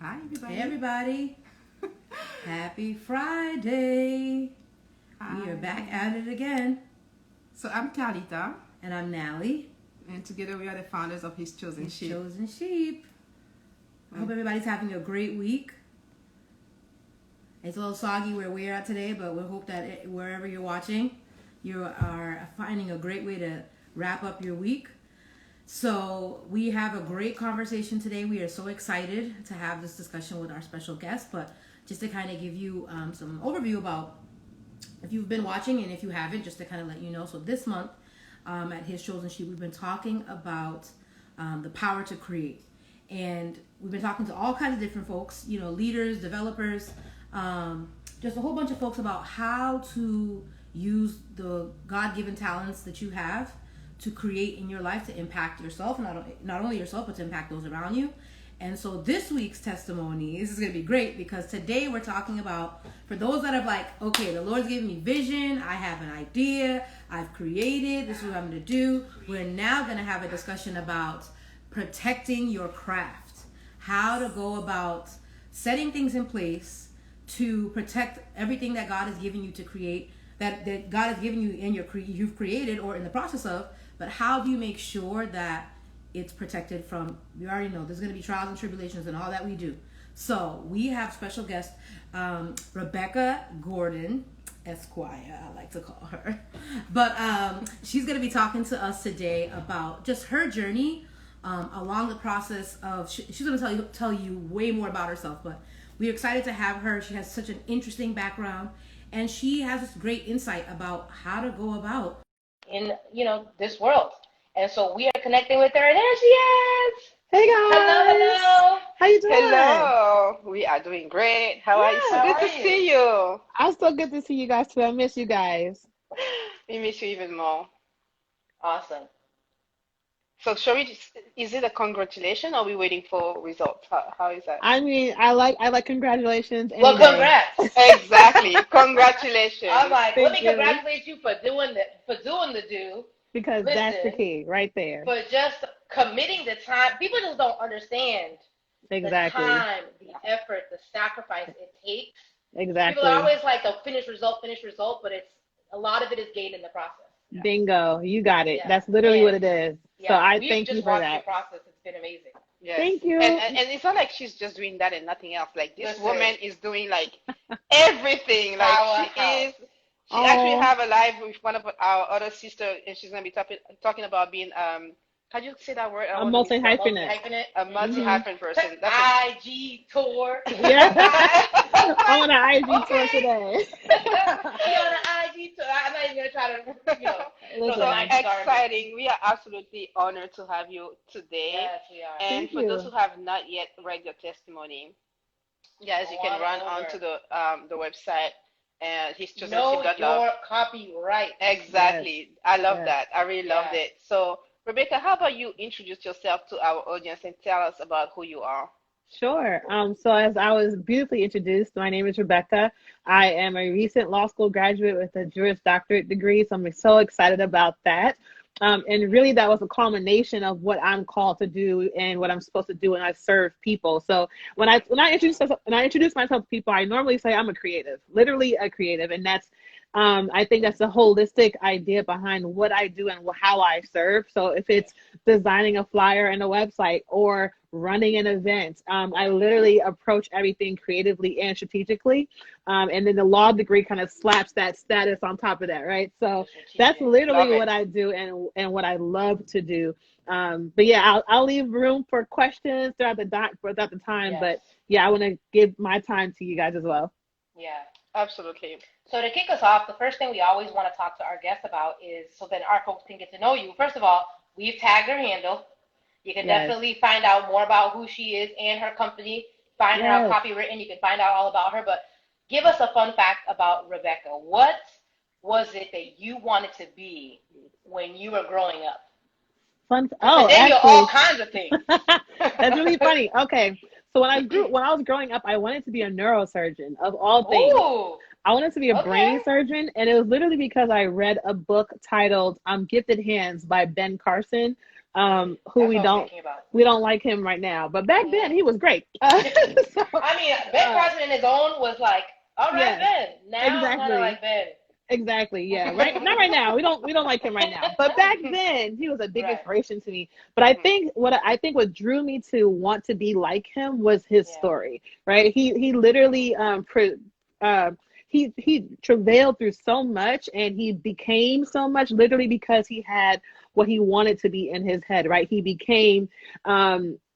Hi, everybody. Hey everybody, happy Friday. We are back Hi. at it again. So I'm Talita, And I'm Nally, and together we are the founders of His Chosen His Sheep. chosen sheep. I hope everybody's having a great week. It's a little soggy where we're at today, but we hope that wherever you're watching, you are finding a great way to wrap up your week. So we have a great conversation today. We are so excited to have this discussion with our special guest, but just to kind of give you some overview about if you've been watching and if you haven't, just to kind of let you know. So this month at His Chosen Sheep, we've been talking about the power to create. And we've been talking to all kinds of different folks, leaders, developers, just a whole bunch of folks about how to use the God-given talents that you have to create in your life to impact yourself, not only yourself, but to impact those around you. And so this week's testimony, this is going to be great because today we're talking about, for those that have okay, the Lord's giving me vision, I have an idea, I've created, this is what I'm going to do. We're now going to have a discussion about protecting your craft, how to go about setting things in place to protect everything that God has given you to create, that God has given you in you've created or in the process of. But how do you make sure that it's protected from, we already know there's going to be trials and tribulations and all that we do. So we have special guest, Rebekah Gordon, Esquire, I like to call her. But she's going to be talking to us today about just her journey along the process of, she's going to tell you way more about herself, but we're excited to have her. She has such an interesting background, and she has this great insight about how to go about in this world. And so we are connecting with her, and there she is. Hey Hello, guys, hello. how you doing? Hello, we are doing great. How are you? So How good are to you? see you. I'm so good to see you guys too. I miss you guys. We miss you even more. Awesome. So, shall we just, is it a congratulation or are we waiting for results? How is that? I mean, I like congratulations Well, any day. congrats. Exactly. I'm Congratulations. like, let me Thank you, congratulate you for doing the do. because that's the Listen, key right there. but just committing the time. People just don't understand the Exactly, time, the effort, the sacrifice it takes. People are exactly. always like a finished result, but it's a lot of it is gained in the process. Bingo, you got it. Yeah, That's literally what and it is. So yeah, I we've thank you just for watched your that. process. It's been amazing. Yes. Thank And, you. and and it's not like she's just doing that and nothing else. Like this Listen, woman is doing like everything. Like powerhouse. she actually Oh, have a live with one of our other sister, and she's gonna be talking about being how do you say that word? I a want to multi mispronounce. hyphenate. Multi-hyphenate. A Mm-hmm. Mhm. multi-hyphen person. That's IG tour. Yeah, I'm on an IG tour okay. today. She on the IG tour. I'm not even gonna try to, throw the So Listen, 90s garbage. exciting. We are absolutely honored to have you today. Yes, we are. And thank for those you. who have not yet read your testimony, guys, you Go can on run onto over. the website and Know hischosenship.love. your copyright. Yes, Exactly. I love yes. that. I really loved Yeah. it. So, Rebecca, how about you introduce yourself to our audience and tell us about who you are? Sure. So as I was beautifully introduced, my name is Rebecca. I am a recent law school graduate with a Juris Doctorate degree, so I'm so excited about that. And really, that was a culmination of what I'm called to do and what I'm supposed to do when I serve people. So when I introduce myself to people, I normally say I'm a creative, literally a creative, and that's I think that's the holistic idea behind what I do and how I serve. So if it's designing a flyer and a website or running an event. I literally approach everything creatively and strategically. And then the law degree kind of slaps that status on top of that, right? So The that's strategic. literally Love what it. I do and what I love to do. But yeah, I'll leave room for questions throughout the time. Yes. But yeah, I want to give my time to you guys as well. Yeah. Absolutely. So to kick us off, the first thing we always want to talk to our guests about is so then our folks can get to know you. First of all, we've tagged her handle. You can Yes, definitely find out more about who she is and her company. Find her on yes. copywritten. You can find out all about her. But give us a fun fact about Rebekah. What was it that you wanted to be when you were growing up? Fun. Because Oh, today you're all actually, kinds of things. that's really funny. Okay. So when I was growing up, I wanted to be a neurosurgeon of all things. Ooh, I wanted to be a okay. brain surgeon, and it was literally because I read a book titled Gifted Hands by Ben Carson. who That's what I was thinking about. we don't like him right now. But back then he was great. So, I mean, Ben Carson in his own was like, all right, yes, Ben. Now I'm kind of exactly. like Ben. Exactly. Yeah. Right. Not right now. We don't like him right now. But back then, he was a big Right. inspiration to me. But I think what drew me to want to be like him was his Yeah. story. Right. He literally he travailed through so much and he became so much literally because he had what he wanted to be in his head. Right. He became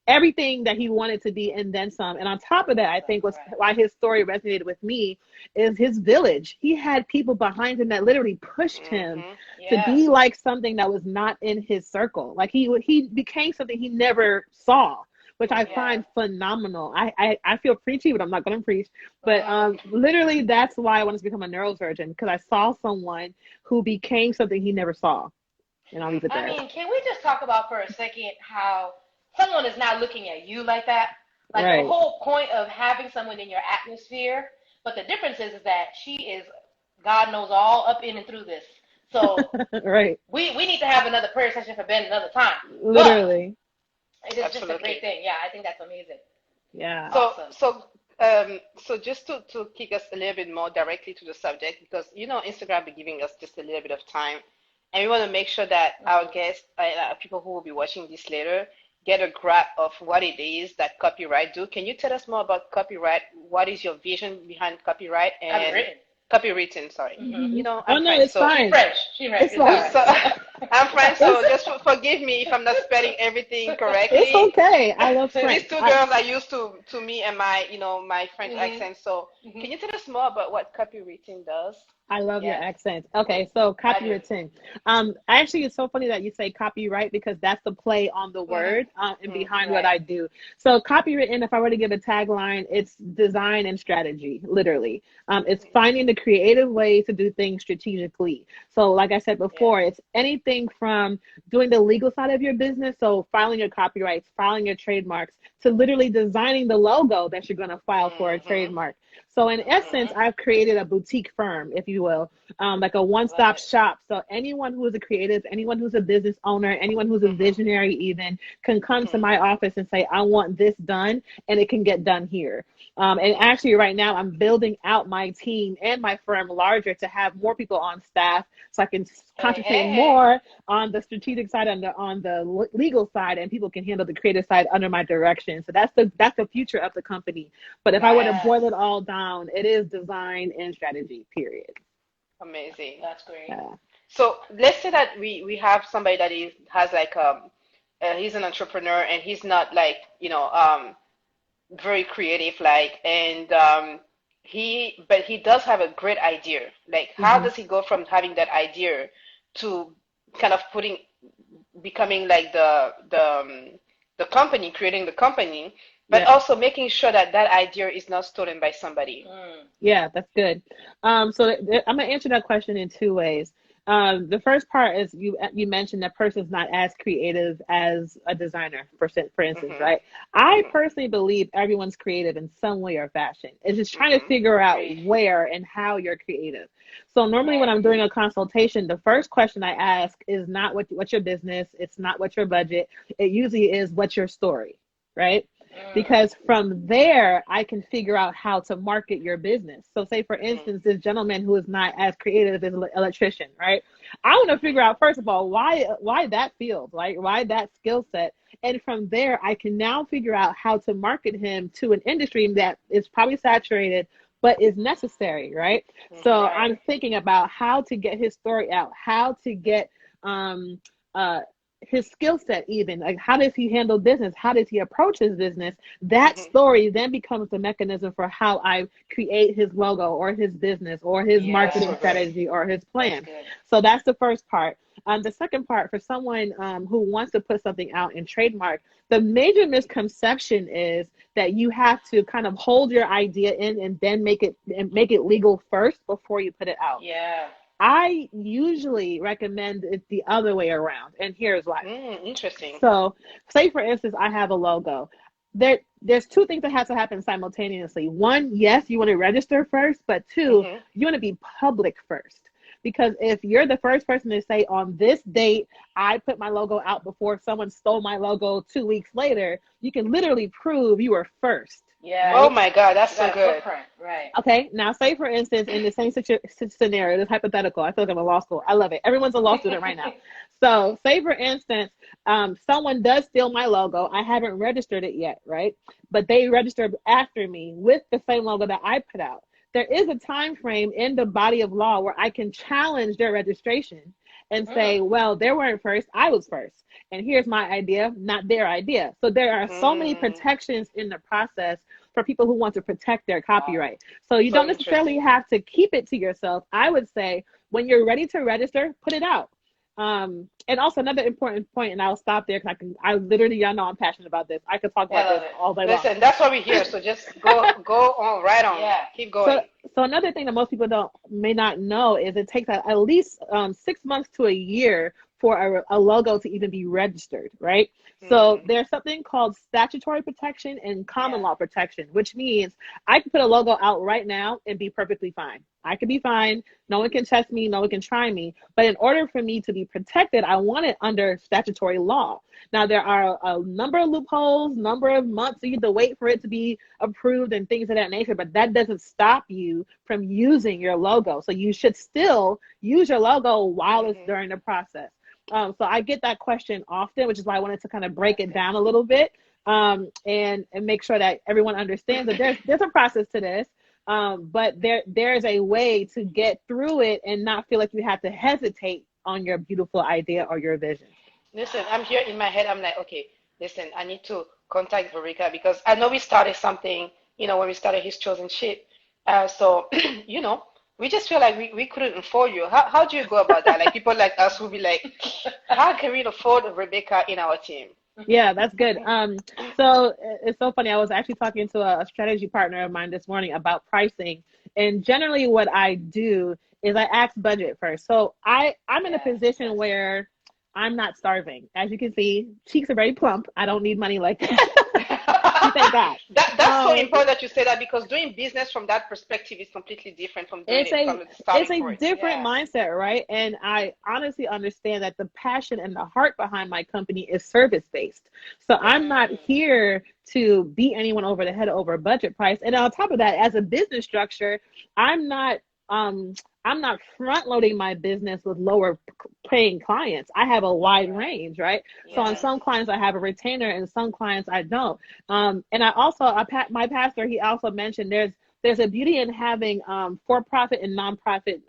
everything that he wanted to be and then some. And on top of that, I think was Right. why his story resonated with me is his village. He had people behind him that literally pushed him to Yeah. be like something that was not in his circle. Like he became something he never saw, which I Yeah. find phenomenal. I feel preachy, but I'm not going to preach. But Mhm. literally, that's why I wanted to become a neurosurgeon, because I saw someone who became something he never saw. And I'll leave it I there. mean, can we just talk about for a second how someone is not looking at you like that? Like the Right. whole point of having someone in your atmosphere, but the difference is that she is, God knows all up in and through this. So Right. we need to have another prayer session for Ben another time. But Literally. it is just a Absolutely. great thing. Yeah, I think that's amazing. Yeah. So, Awesome. so just to kick us a little bit more directly to the subject, because Instagram be giving us just a little bit of time, and we want to make sure that our guests, people who will be watching this later, get a grasp of what it is that copyright do. Can you tell us more about copyright? What is your vision behind copyright and Copywritten. copywritten? Sorry, Oh I'm no, French, it's so She's fine. French. She's French. It's It's all fine. so right. I'm French, so It's just forgive me if I'm not spelling everything it's correctly. okay. I love These French. two girls are used to me and my my French Mhm. accent. So can Mhm. you tell us more about what copywriting does? I love your Yes, accent. Okay, so I do. copywritten. Actually, it's so funny that you say copyright because that's the play on the Mhm. word and behind what Right. I do. So copywritten, if I were to give a tagline, it's design and strategy, literally. It's finding the creative ways to do things strategically. So, like I said Yeah. before, it's anything from doing the legal side of your business, so filing your copyrights, filing your trademarks, to literally designing the logo that you're going to file for a Mhm. trademark. So in essence, Mhm. I've created a boutique firm, if you will, like a Love one-stop it. shop. So anyone who is a creative, anyone who's a business owner, anyone who's a Mhm. visionary even can come to Mhm. my office and say, I want this done, and it can get done here. And Mhm. actually right now I'm building out my team and my firm larger to have more people on staff so I can Hey, concentrate hey, hey. more on the strategic side and on the legal side, and people can handle the creative side under my direction. So that's the future of the company. But if I were to Yes. boil it all down, it is design and strategy, period. Amazing. That's great. Yeah. So let's say that we have somebody that is has like he's an entrepreneur and he's not like very creative like and but he does have a great idea. Like how Hmm. does he go from having that idea to kind of becoming like the company, creating the company, but Yeah. also making sure that that idea is not stolen by somebody. Yeah, that's good. I'm gonna answer that question in two ways. The first part is you mentioned that person's not as creative as a designer, for instance, Mhm. right? I Mhm. personally believe everyone's creative in some way or fashion. It's just trying to Mhm. figure out Agreed. where and how you're creative. So normally when Right. I'm doing a consultation, the first question I ask is not what's your business, it's not what's your budget. It usually is what's your story, right? Mm. Because from there I can figure out how to market your business. So say for Mhm. instance, this gentleman who is not as creative as an electrician, right? I want to Mhm. figure out first of all why that field, right? Why that skill set? And from there I can now figure out how to market him to an industry that is probably saturated but is necessary, right? So Mhm. Right. I'm thinking about how to get his story out, how to get um uh his skill set, even like how does he handle business, how does he approach his business. That Mhm. story then becomes the mechanism for how I create his logo or his business or his That's Yeah. so marketing good. strategy or his That's plan. good. So that's the first part. The second part, for someone who wants to put something out in trademark, the major misconception is that you have to kind of hold your idea in and then make it legal first before you put it out. Yeah. I usually recommend it the other way around, and here's why. Interesting. So, say for instance, I have a logo. There's two things that have to happen simultaneously. One, yes, you want to register first, but two, Mhm. you want to be public first. Because if you're the first person to say on this date, I put my logo out before someone stole my logo 2 weeks later, you can literally prove you were first. Yeah. Oh Right? my God, that's You so got a good. footprint, right? Okay, now say for instance, in the same scenario, this hypothetical, I feel like I'm in law school. I love it. Everyone's a law student right now. So say for instance, someone does steal my logo. I haven't registered it yet, right? But they registered after me with the same logo that I put out. There is a time frame in the body of law where I can challenge their registration and say, well, they weren't first, I was first. And here's my idea, not their idea. So there are so many Mm, protections in the process for people who want to protect their Wow. copyright. So you so don't necessarily interesting. have to keep it to yourself. I would say when you're ready to register, put it out. And also another important point, and I'll stop there because I literally, y'all know I'm passionate about this. I could talk Yeah, I about love this it. all day long. Listen, that's what we're here. So just go on, right on. Yeah. Keep So, going. so another thing that most people may not know is it takes at least 6 months to a year for a logo to even be registered, right? So Mm, there's something called statutory protection and common Yeah. law protection, which means I can put a logo out right now and be perfectly fine. I could be fine. No one can test me. No one can try me. But in order for me to be protected, I want it under statutory law. Now, there are a number of loopholes, number of months you have to wait for it to be approved and things of that nature, but that doesn't stop you from using your logo. So you should still use your logo while it's hmm during the process. So I get that question often, which is why I wanted to kind of break That's it good. down a little bit, and make sure that everyone understands that there's a process to this. But there's a way to get through it and not feel like you have to hesitate on your beautiful idea or your vision. Listen, I'm here in my head. I'm like, okay, listen, I need to contact Rebekah because I know we started something, when we started His Chosen Ship. So, you know, we just feel like we couldn't afford you. How do you go about that? Like people like us will be like, how can we afford Rebekah in our team? Yeah, that's good. So it's so funny. I was actually talking to a strategy partner of mine this morning about pricing, and generally what I do is I ask budget first. So I'm in a Yeah, position that's good. where I'm not starving. As you can see, cheeks are very plump. I don't need money like that. We thank God. That's so Um, important that you say that because doing business from that perspective is completely different from doing it's it a from the it's starting a point. different Yeah. mindset, right? And I honestly understand that the passion and the heart behind my company is service based. So Yeah. I'm not here to beat anyone over the head over a budget price. And on top of that, as a business structure, i'm not um I'm not front loading my business with lower paying clients. I have a wide Right. range, right? So on Yeah. some clients I have a retainer and some clients I don't. And I also, my pastor, he also mentioned there's a beauty in having for-profit and nonprofit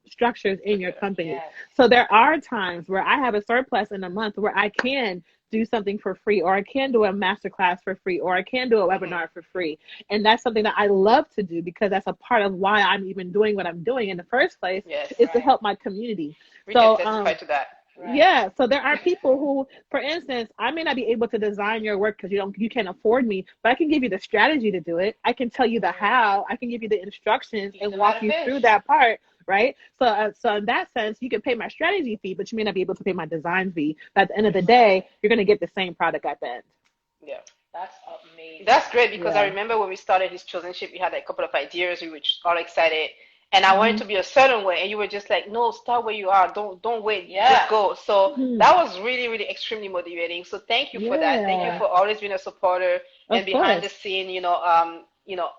structures in your company. Yes. So there are times where I have a surplus in a month where I can do something for free, or I can do a masterclass for free, or I can do a hmm webinar for free. And that's something that I love to do because that's a part of why I'm even doing what I'm doing in the first place, Yes, is to Right. help my community. we can So testify to that. Right. yeah, so there are people who, for instance, I may not be able to design your work because you can't afford me, but I can give you the strategy to do it. I can tell you the how. I can give you the instructions Teach and them how walk to you fish. through that part, right? So in that sense, you can pay my strategy fee, but you may not be able to pay my design fee. But at the end of the Exactly. day, you're going to get the same product at the end. Yeah. That's amazing. That's great because I Yeah. remember when we started His Chosen Ship, we had a couple of ideas. We were just all excited, and I wanted Hmm. to be a certain way, and you were just like, "No, start where you are. Don't wait. Just Yeah. go." So Hmm. that was really, really extremely motivating. So thank you for that. Thank you Yeah, for always being a supporter and of behind the course. scene.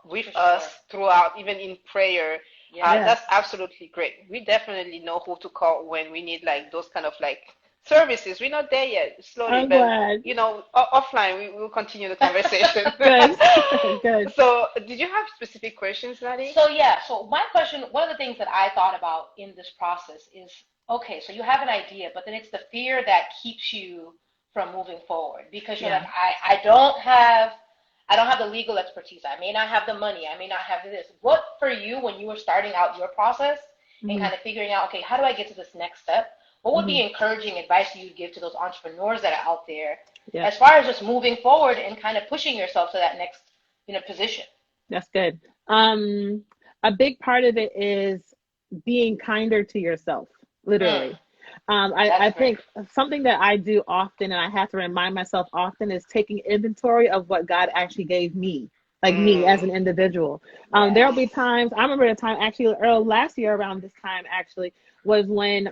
With For us sure. throughout, even in prayer. Yeah. Yes, That's absolutely great. We definitely know who to call when we need like those kind of like services. We're not there yet, slowly, I'm but glad. offline we will continue the conversation. Good, good. So, did you have specific questions, Nadi? So yeah, so my question, one of the things that I thought about in this process is, okay, so you have an idea, but then it's the fear that keeps you from moving forward because you're Yeah. like, I don't have the legal expertise. I may not have the money. I may not have this. What for you when you were starting out your process and Hmm. kind of figuring out, okay, how do I get to this next step? What would Hmm. be encouraging advice you would give to those entrepreneurs that are out there Yeah, as far as just moving forward and kind of pushing yourself to that next, position? that's good. A big part of it is being kinder to yourself, Mm, literally. I that's great. think something that I do often and I have to remind myself often is taking inventory of what God actually gave me, like me as Mm, an individual. Yes. There'll be times, I remember a time actually early last year around this time, actually, was when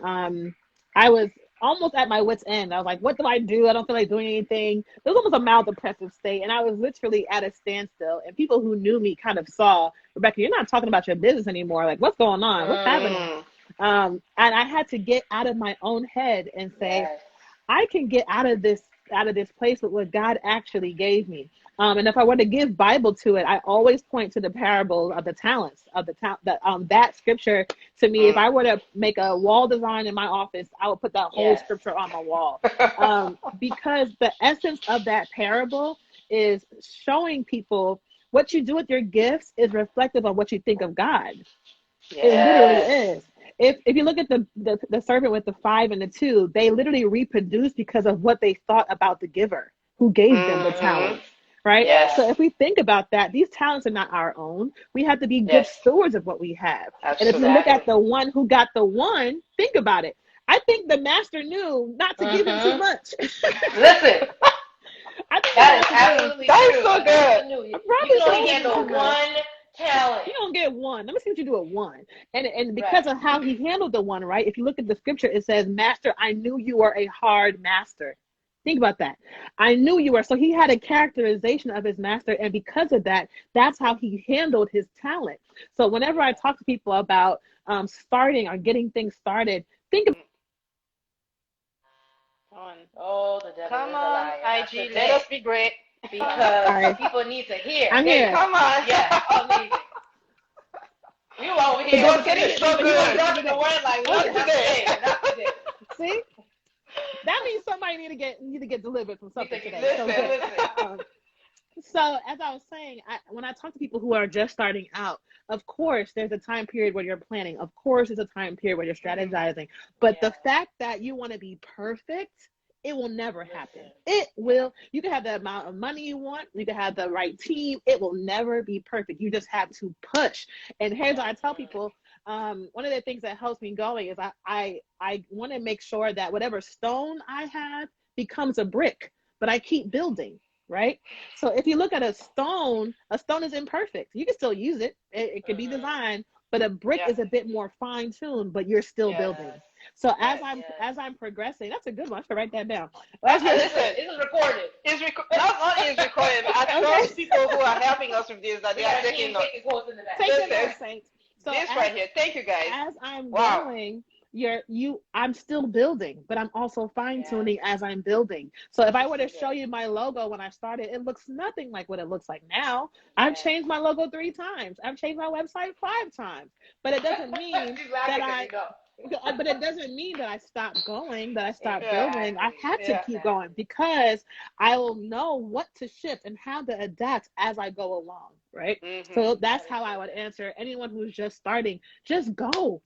I was almost at my wit's end. I was like, what do I do? I don't feel like doing anything. It was almost a mild depressive state, and I was literally at a standstill. And people who knew me kind of saw, Rebekah, you're not talking about your business anymore. Like, what's going on? What's happening? And I had to get out of my own head and say, Yes. I can get out of this place with what God actually gave me. And if I were to give Bible to it, I always point to the parable of the talents of the talent. That scripture to me, if I were to make a wall design in my office, I would put that whole Yes. scripture on my wall, because the essence of that parable is showing people what you do with your gifts is reflective of what you think of God. It literally Yes. is. If you look at the servant with the 5 and the 2, they literally reproduce because of what they thought about the giver who gave them the talents, right? Yes. So if we think about that, these talents are not our own. We have to be good Yes. stewards of what we have. And if you Absolutely. look at the one who got the one, think about it. I think the master knew not to give him too much. Listen, I think that is the master knew. absolutely That is true. so good. You Probably can only shouldn't handle give him too much. one talent. You don't get one. Let me see what you do at one. And because of how he handled the one, right? If you look at the scripture, it says, Master, I knew you were a hard master. Think about that. I knew you were. So he had a characterization of his master. And because of that, that's how he handled his talent. So whenever I talk to people about starting or getting things started, think about Oh, the devil Come is a on, liar. Not IG, let today. us be great. Because Sorry. people need to hear. I'm There you here. go. Come on. Yeah, amazing. You over here. It was getting so You good. dropping the word like, what today? today? Not today. See? That means somebody need to get delivered from something today. Listen, So, listen. so as I was saying, when I talk to people who are just starting out, of course, there's a time period where you're planning. Of course, there's a time period where you're strategizing. But the fact that you want to be perfect, it will never happen. It will. You can have the amount of money you want. You can have the right team. It will never be perfect. You just have to push. And here's what I tell people. One of the things that helps me going is I want to make sure that whatever stone I have becomes a brick, but I keep building, right? So if you look at a stone is imperfect. You can still use it. It can be designed, but a brick is a bit more fine-tuned, but you're still building. So as I'm progressing, that's a good one. I should write that down. Listen, This is recorded. Not only is recorded, but I trust people who are helping us with this that they are taking notes. Taking quotes in the back. Take the Listen. notes, Saints. So This right here. Thank you, guys. as I'm Wow. going, I'm still building, but I'm also fine-tuning as I'm building. So if I were to show you my logo when I started, it looks nothing like what it looks like now. I've changed my logo 3 times. I've changed my website 5 times. But it doesn't mean but it doesn't mean that I stopped going, that I stopped building. I had to keep going because I will know what to shift and how to adapt as I go along, right? So that's how I would answer anyone who's just starting. Just go.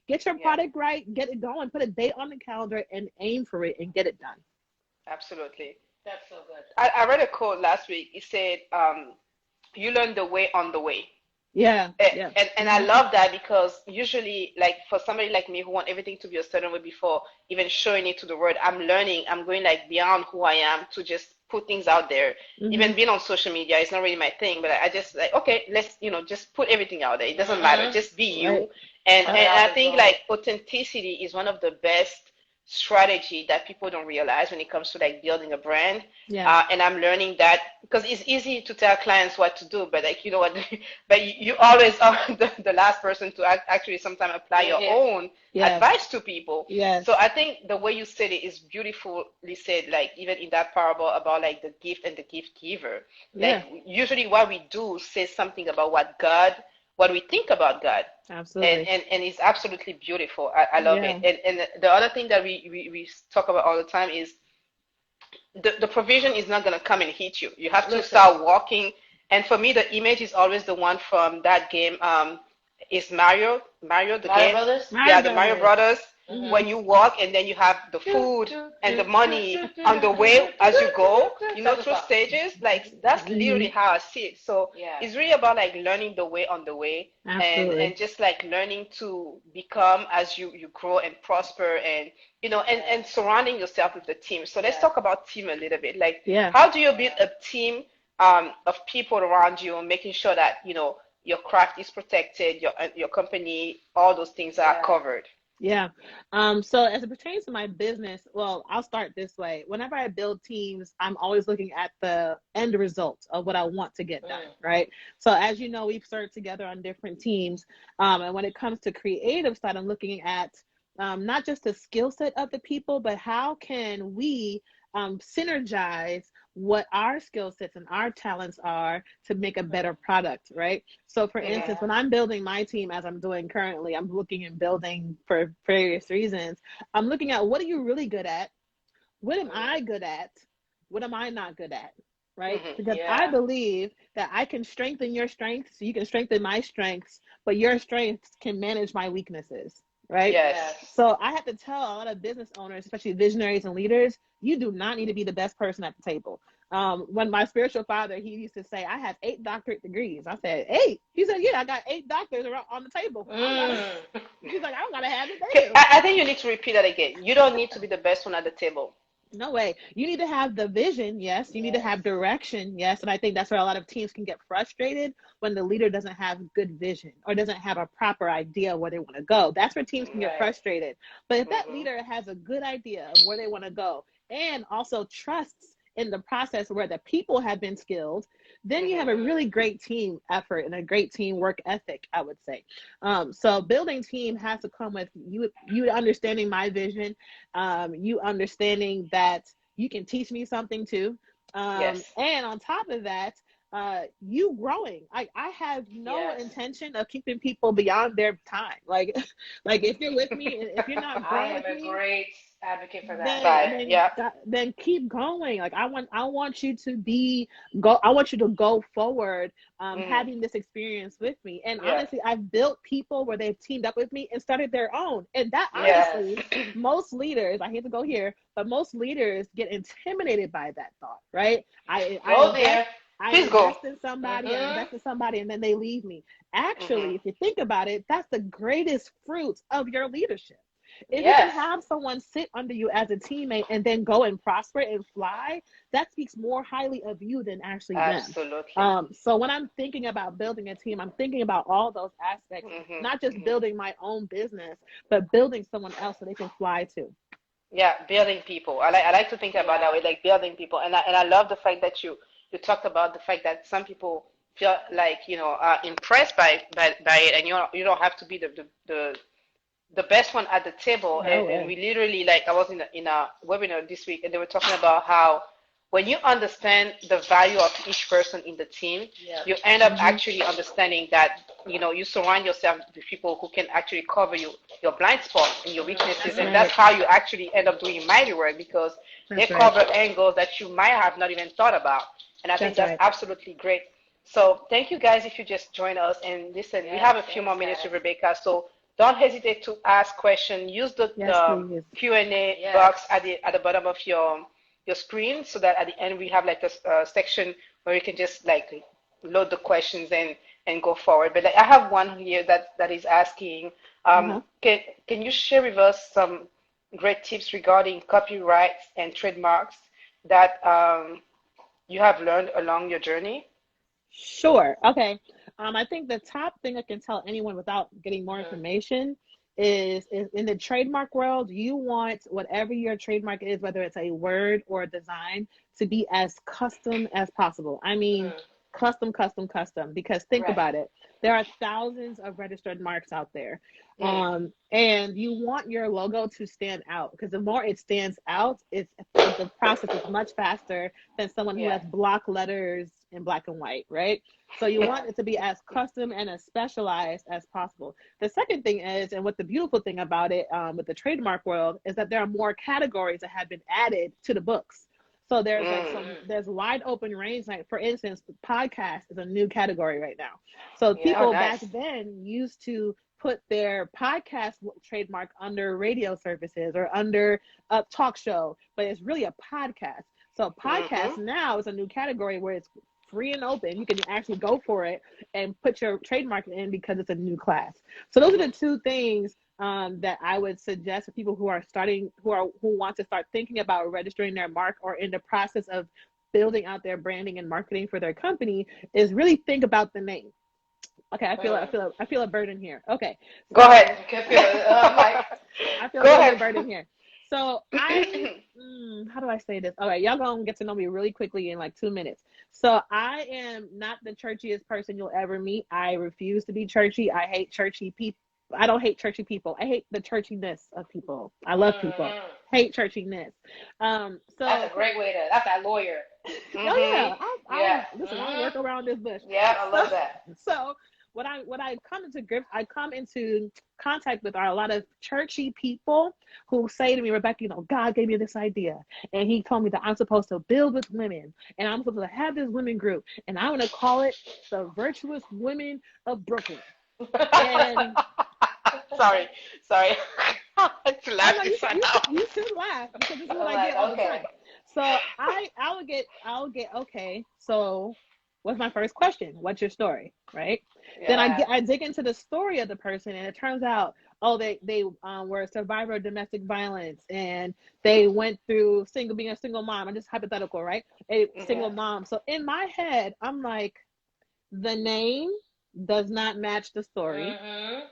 Get your product right, get it going, put a date on the calendar and aim for it and get it done. Absolutely. That's so good. I read a quote last week. It said, you learn the way on the way. Yeah. And I love that because usually, like for somebody like me who want everything to be a certain way before even showing it to the world, I'm learning. I'm going like beyond who I am to just put things out there. Even being on social media is not really my thing, but I just like, okay, let's just put everything out there. It doesn't matter. Just be you. Right. And I think like authenticity is one of the best strategy that people don't realize when it comes to like building a brand. And I'm learning that because it's easy to tell clients what to do, but like, you know what, but you always are the last person to actually sometimes apply your own advice to people. So I think the way you said it is beautifully said, like even in that parable about like the gift and the gift giver. Like usually what we do says something about what we think about God. Absolutely. And it's absolutely beautiful. I love it. And the other thing that we talk about all the time is the provision is not going to come and hit you. You have to start walking. And for me, the image is always the one from that game. Is Mario the Mario game? Brothers? The Mario Brothers. When you walk and then you have the food and the money on the way as you go, through stages. Like that's literally how I see it. So it's really about like learning the way on the way and just like learning to become as you grow and prosper and and surrounding yourself with the team. So let's talk about team a little bit. Like how do you build a team of people around you, making sure that your craft is protected, your company, all those things are covered? Yeah. So as it pertains to my business, well, I'll start this way. Whenever I build teams, I'm always looking at the end result of what I want to get done, Mm. right? So as you know, we've served together on different teams. And when it comes to creative side, I'm looking at not just the skill set of the people, but how can we synergize what our skill sets and our talents are to make a better product, right? So, for Mm-hmm. instance, Yeah. when I'm building my team, as I'm doing currently, I'm looking and building for various reasons. I'm looking at what are you really good at? What am Mm. I good at? What am I not good at? Right? Mm-hmm. Because I Yeah. believe that I can strengthen your strengths, so you can strengthen my strengths, but your strengths can manage my weaknesses, right? Yes. Yes. So I have to tell a lot of business owners, especially visionaries and leaders, you do not need to be the best person at the table. When my spiritual father, he used to say, I have 8 doctorate degrees. I said, 8? He said, yeah, I got 8 doctors on the table. I don't gotta, Mm. he's like, I don't gotta have it. They Okay, do. I think you need to repeat that again. You don't need to be the best one at the table. No way. You need to have the vision, yes. You need to Yes. have direction, yes. And I think that's where a lot of teams can get frustrated when the leader doesn't have good vision or doesn't have a proper idea where they want to go. That's where teams can get Right. frustrated. But if that Mm-hmm. leader has a good idea of where they want to go and also trusts in the process where the people have been skilled, then you have Mm-hmm. a Mm. really great team effort and a great team work ethic, I would say. So building team has to come with you understanding my vision, you understanding that you can teach me something too. Yes. And on top of that, you growing. I have no Yes. intention of keeping people beyond their time. Like, like if you're with me, if you're not I growing am with a me, great advocate for that. then Right. Yeah. then Yeah. then keep going. Like I want you to be go I want you to go forward, Mm-hmm. having this experience with me. And Yeah. honestly, I've built people where they've teamed up with me and started their own, and that Yeah. Yes. honestly, most leaders, I hate to go here, but most leaders get intimidated by that thought, right? I Go invest there. I Please go. invest in somebody, I Mm-hmm. invest in somebody, and then they leave me. Actually, Mm-hmm. if you think about it, that's the greatest fruit of your leadership. If you can Yes. have someone sit under you as a teammate and then go and prosper and fly, that speaks more highly of you than actually them. Absolutely. So when I'm thinking about building a team, I'm thinking about all those aspects, Mm-hmm. not just Mm-hmm. building my own business, but building someone else so they can fly too. Yeah, building people. I like to think about that Yeah. way, like building people. And I love the fact that you talked about the fact that some people feel like, are impressed by it, and you don't have to be the best one at the table. No And way. we literally, like, I was in a webinar this week, and they were talking about how when you understand the value of each person in the team, Yes. you end up Hmm. actually understanding that you surround yourself with people who can actually cover your blind spots and your weaknesses, That's and Mm-hmm. that's right. how you actually end up doing mighty work, because they That's right. cover angles that you might have not even thought about. And I think That's that's right. absolutely great. So thank you guys if you just joined us. And listen, we Yes. have a few Thanks, more minutes with guys. Rebecca, so don't hesitate to ask questions. Use the, Yes, the please. Q&A Yes. box at the bottom of your screen, so that at the end we have like a section where you can just like load the questions and go forward. But like, I have one here that is asking, Uh-huh. can you share with us some great tips regarding copyrights and trademarks that you have learned along your journey? Sure. Okay. I think the top thing I can tell anyone without getting more Mm-hmm. information is in the trademark world, you want whatever your trademark is, whether it's a word or a design, to be as custom as possible. I mean, Mm. custom, custom, custom, because think Right. about it. There are thousands of registered marks out there. Mm, And you want your logo to stand out because the more it stands out, the process is much faster than someone who Yeah. has block letters in black and white, right? So you Yeah. want it to be as custom and as specialized as possible. The second thing is, and what the beautiful thing about it with the trademark world is that there are more categories that have been added to the books. So there's like mm, some Mm. there's wide open range. Like for instance, podcast is a new category right now. So oh, Yeah. people back nice. then used to put their podcast trademark under radio services or under a talk show, but it's really a podcast. So Mm-hmm. podcast now is a new category where it's free and open. You can actually go for it and put your trademark in because it's a new class. So those are Mm-hmm. the two things that I would suggest for people who are starting, who want to start thinking about registering their mark or in the process of building out their branding and marketing for their company is really think about the name. Okay, I feel a burden here. Okay, Go so ahead. You can feel it. I'm like, I feel a Go little bit ahead. burden here. So how do I say this? All right, y'all gonna get to know me really quickly in like 2 minutes. So I am not the churchiest person you'll ever meet. I refuse to be churchy. I hate churchy people. I don't hate churchy people. I hate the churchiness of people. I love people. mm-hmm. Hate churchiness. That's a great way to. That's that lawyer. Oh Mhm. yeah, Yeah. I'll work around this bush. Yeah, I So love that. so what I come into grips, I come into contact with are a lot of churchy people who say to me, Rebecca, God gave me this idea, and He told me that I'm supposed to build with women, and I'm supposed to have this women group, and I'm gonna call it the Virtuous Women of Brooklyn. And Sorry, sorry. I had to I laugh know this one out. you should laugh because this is what I'm I get like, all the okay. time. So I'll get okay. So what's my first question? What's your story, right? Then Yeah. Yeah. I dig into the story of the person, and it turns out they were a survivor of domestic violence, and they went through being a single mom. I'm just hypothetical, right? A Mhm. single Yeah. mom. So in my head, I'm like, the name does not match the story, Mm-hmm.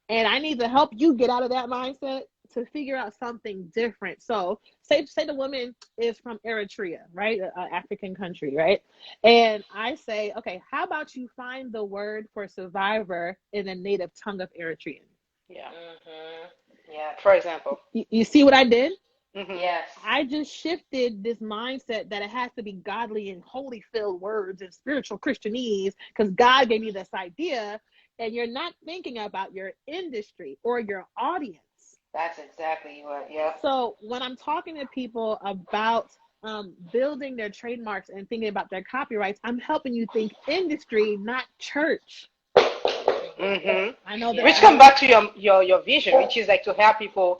and I need to help you get out of that mindset to figure out something different. So say the woman is from Eritrea, right? An African country, right? And I say, okay, how about you find the word for survivor in the native tongue of Eritrean? Yeah. Mm-hmm. Yeah. For example. You see what I did? Mhm. Yes. I just shifted this mindset that it has to be godly and holy filled words and spiritual Christianese because God gave me this idea, and you're not thinking about your industry or your audience. That's exactly what. Yep. So when I'm talking to people about building their trademarks and thinking about their copyrights, I'm helping you think industry, not church. Mhm. I know that Which I Yeah. come know back to your vision, which is like to help people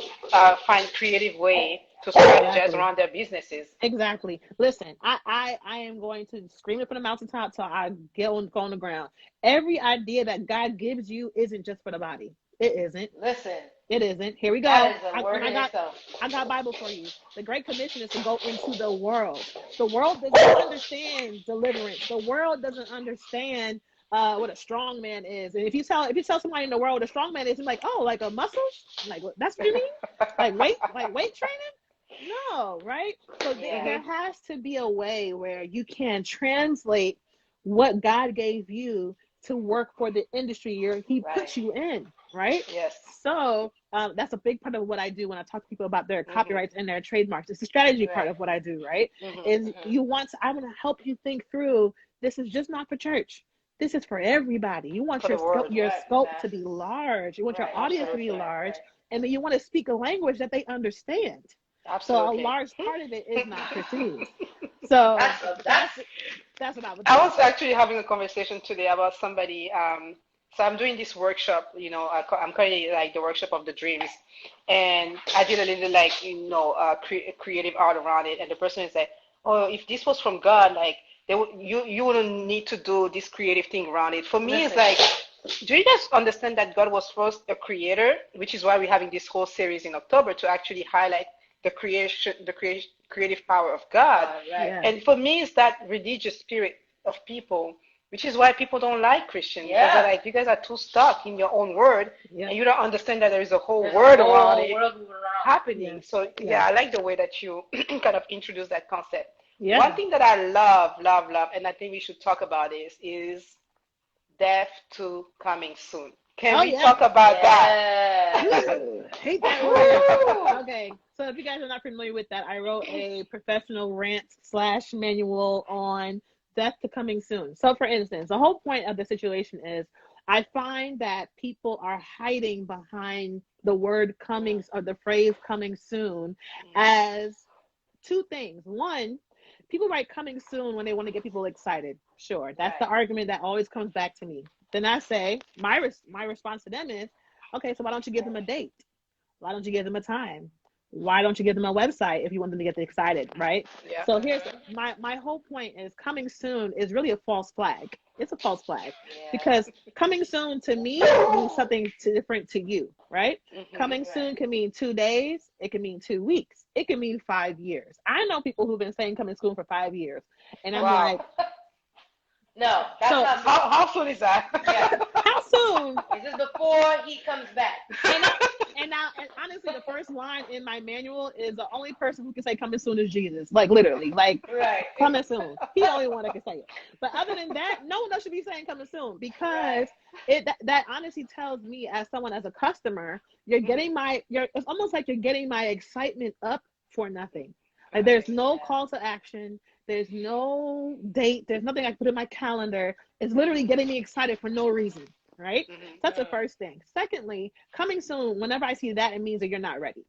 find creative way to strategize exactly. around their businesses. Exactly. Listen, I am going to scream it from the mountaintop till I go on the ground. Every idea that God gives you isn't just for the body. It isn't. Listen, It isn't. Here we that go. is a word in itself. I got Bible for you. The Great Commission is to go into the world. The world doesn't understand deliverance. The world doesn't understand what a strong man is. And if you tell somebody in the world what a strong man is, they're like, oh, like a muscles? Like that's what you mean? Like weight training? No, right? So Yeah. there Mhm. has to be a way where you can translate what God gave you to work for the industry He Right. put you in, right? Yes. So that's a big part of what I do when I talk to people about their Mhm. copyrights and their trademarks. It's the strategy part Right. of what I do, right? Mhm. Is Mm-hmm. I want to help you think through. This is just not for church. This is for everybody. You want For the world. your Right. The scope to be masses. large. You want your Right. audience to Right. be Absolutely. Right. large, Right. and then you want to speak a language that they understand. So a Absolutely. large part of it is not Christianese. So That's. that's what I would I do. was actually having a conversation today about somebody. So I'm doing this workshop. I'm currently like the workshop of the dreams, and I did a little like creative art around it. And the person is like, "Oh, if this was from God, like you wouldn't need to do this creative thing around it." For me, it's Listen. like, do you guys understand that God was first a creator, which is why we're having this whole series in October to actually highlight creative power of God. Right. Yeah. And for me, it's that religious spirit of people, which is why people don't like Christian because they're Yeah. like, you guys are too stuck in your own word, and Yep. you don't understand that there is a whole There's a world around whole it world moving around. happening. Yes. So Yes. yeah, I like the way that you kind of introduce that concept. One Yeah. thing that I love, and I think we should talk about is death to coming soon. Can Oh we yeah. talk about that? Yes. Hate that word. Woo! Okay, so if you guys are not familiar with that, I wrote a professional rant slash manual on death to coming soon. So, for instance, the whole point of the situation is I find that people are hiding behind the word coming or the phrase coming soon as two things. One, people write coming soon when they want to get people excited. Sure, that's the Right. argument that always comes back to me. Then I say, my response to them is, okay, so why don't you give them a date? Why don't you give them a time? Why don't you give them a website if you want them to get excited, right? Yeah. So here's Mm-hmm. my whole point is coming soon is really a false flag. It's a false flag Yeah. because coming soon to me means something different to you, right? Hmm. Coming Right. soon can mean 2 days, it can mean 2 weeks, it can mean 5 years. I know people who've been saying coming soon for 5 years, and I'm Wow. like, No, that's So not How soon is that? Yeah. how soon? This is before he comes back. And honestly, the first line in my manual is the only person who can say coming soon is Jesus. Like literally, like Right. coming soon. He's the only one that can say it. But other than that, no one else should be saying coming soon because that honestly tells me as someone as a customer, it's almost like you're getting my excitement up for nothing. Like there's no call to action. There's no date. There's nothing I can put in my calendar. It's literally getting me excited for no reason. Right? That's the first thing. Secondly, coming soon, whenever I see that, it means that you're not ready.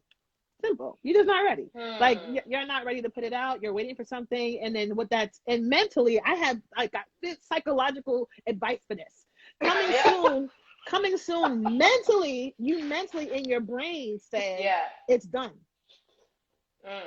Simple. You're just not ready. Like you're not ready to put it out. You're waiting for something. And then and mentally, I got psychological advice for this. Coming soon, mentally in your brain says it's done.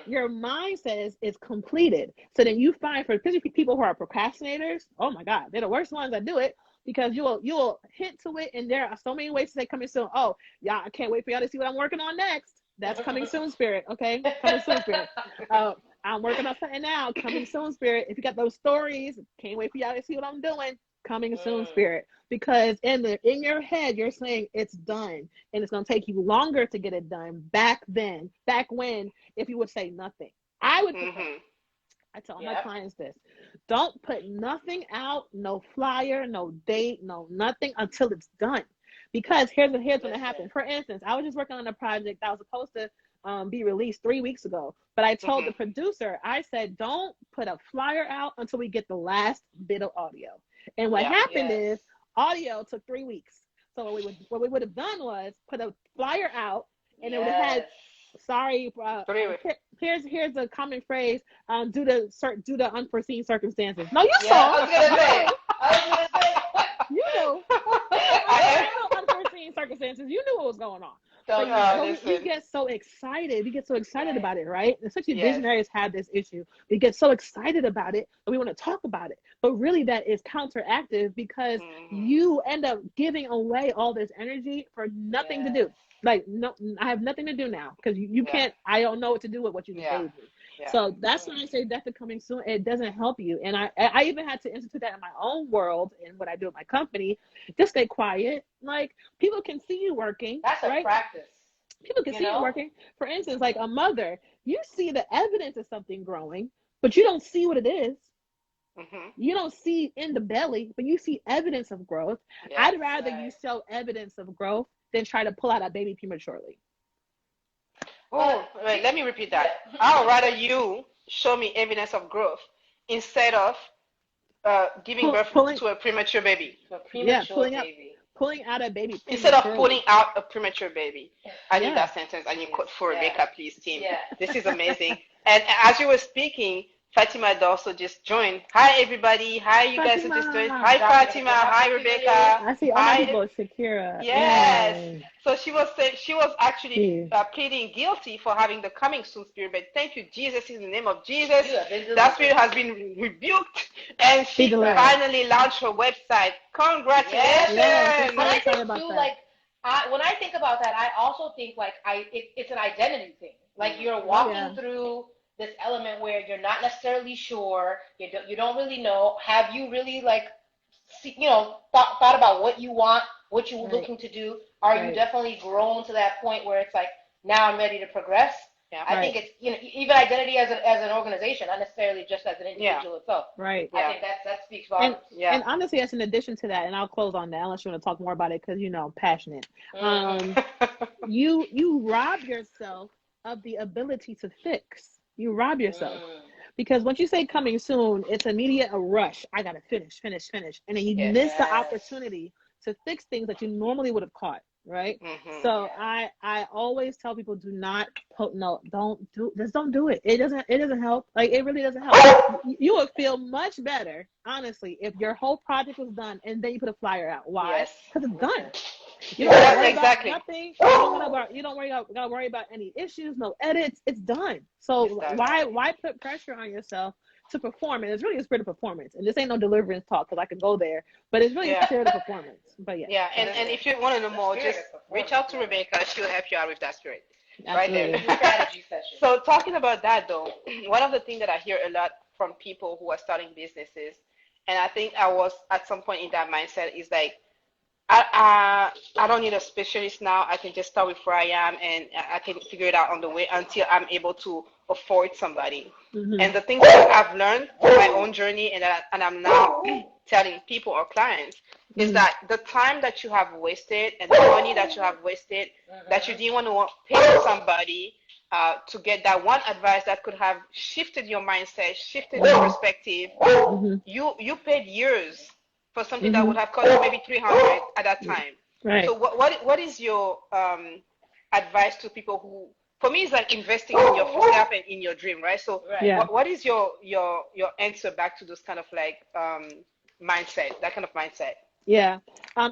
Your mind says it's completed. So then you find, especially people who are procrastinators, oh my God, they're the worst ones that do it. Because you'll hint to it, and there are so many ways to say coming soon. Oh, yeah, I can't wait for y'all to see what I'm working on next. That's coming soon, spirit. Okay, coming soon, spirit. I'm working on something now. Coming soon, spirit. If you got those stories, can't wait for y'all to see what I'm doing. Coming soon, spirit. Because in your head, you're saying it's done, and it's gonna take you longer to get it done. Back when, if you would say nothing, I would. I tell my clients this: don't put nothing out, no flyer, no date, no nothing until it's done. Because here's what happened. For instance, I was just working on a project that was supposed to be released 3 weeks ago, but I told the producer, I said, don't put a flyer out until we get the last bit of audio. And what happened is audio took 3 weeks. So what we would have done was put a flyer out, and it would have had. Sorry, here's a common phrase. Due to unforeseen circumstances. No, you saw. I was gonna say. You knew. Unforeseen circumstances. You knew what was going on. We get so excited. We get so excited about it, right? Especially visionaries have this issue. We get so excited about it, and we want to talk about it. But really, that is counteractive because you end up giving away all this energy for nothing to do. Like, no, I have nothing to do now because you can't. I don't know what to do with what you just gave me. So that's why I say death is coming soon. It doesn't help you. And I even had to institute that in my own world and what I do at my company. Just stay quiet. Like, people can see you working. That's a practice. People can see you working. For instance, like a mother, you see the evidence of something growing, but you don't see what it is. You don't see in the belly, but you see evidence of growth. I'd rather you show evidence of growth than try to pull out a baby prematurely. Oh, wait, let me repeat that. I'd rather you show me evidence of growth instead of giving birth to a premature baby. Pulling out a baby. Instead of pulling out a premature baby. I need that sentence. I need quote for Rebekah, please, team. This is amazing. And as you were speaking, Fatima also just joined. Hi, everybody. Hi, you guys who just joined. Hi, Fatima. Hi, Rebekah. I see all my people. Shakira. Yes. So she was saying she was actually pleading guilty for having the coming soon spirit. But thank you, Jesus, in the name of Jesus. That spirit has been rebuked, and she finally launched her website. Congratulations! Yes. When I think too, when I think about that, I also think it's an identity thing. Like you're walking through this element where you're not necessarily sure, you don't really know. Have you really thought about what you want, what you're looking to do? Are you definitely grown to that point where it's like, now I'm ready to progress? I think it's even identity as an organization, not necessarily just as an individual itself. Right. I think that speaks volumes. And honestly, that's in addition to that, and I'll close on that unless you want to talk more about it because I'm passionate. You rob yourself of the ability to fix. You rob yourself. Because once you say coming soon, it's immediate a rush. I gotta finish. And then you miss the opportunity to fix things that you normally would have caught, right? So I always tell people don't do it. It doesn't help. Like, it really doesn't help. You would feel much better, honestly, if your whole project was done and then you put a flyer out. Why? Because it's done. You don't worry about nothing. You don't gotta worry about any issues, no edits. It's done. So why put pressure on yourself to perform? And it's really a spirit of performance. And this ain't no deliverance talk because I could go there, but it's really a spirit of performance. But and if you want to know more, just reach out to Rebekah. She'll help you out with that spirit. Absolutely. Right there. Strategy session. So talking about that though, one of the things that I hear a lot from people who are starting businesses, And I think I was at some point in that mindset is like, I don't need a specialist now. I can just start with where I am, and I can figure it out on the way until I'm able to afford somebody. And the things that I've learned through my own journey, and I'm now telling people or clients, is that the time that you have wasted and the money that you have wasted, that you didn't want to pay somebody to get that one advice that could have shifted your mindset, shifted your perspective. You paid years for something that would have cost you maybe 300 at that time. Right. So what is your advice to people who, for me, it's like investing in your future and in your dream, right? So what is your answer back to those kind of like mindset, that kind of mindset? Yeah.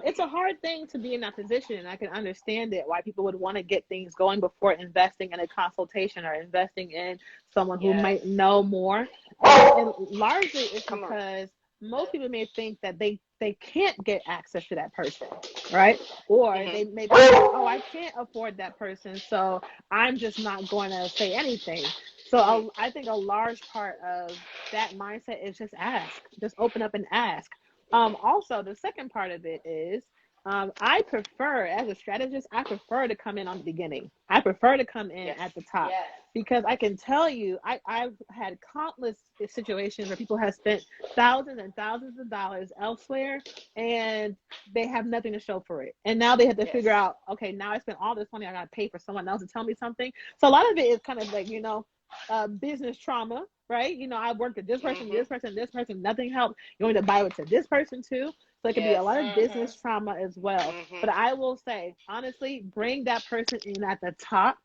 It's a hard thing to be in that position, and I can understand it, why people would want to get things going before investing in a consultation or investing in someone who might know more. And largely it's because most people may think that they can't get access to that person, right? Or they may think, oh, I can't afford that person, so I'm just not going to say anything. So I think a large part of that mindset is just ask. Just open up and ask. Also, the second part of it is I prefer, as a strategist, I prefer to come in on the beginning. I prefer to come in at the top because I can tell you, I've had countless situations where people have spent thousands and thousands of dollars elsewhere and they have nothing to show for it. And now they have to figure out, okay, now I spent all this money, I got to pay for someone else to tell me something. So a lot of it is kind of like, business trauma, right? I worked with this person, this person, nothing helped. You want me to buy it to this person too? So it can be a lot of business trauma as well. But I will say, honestly, bring that person in at the top.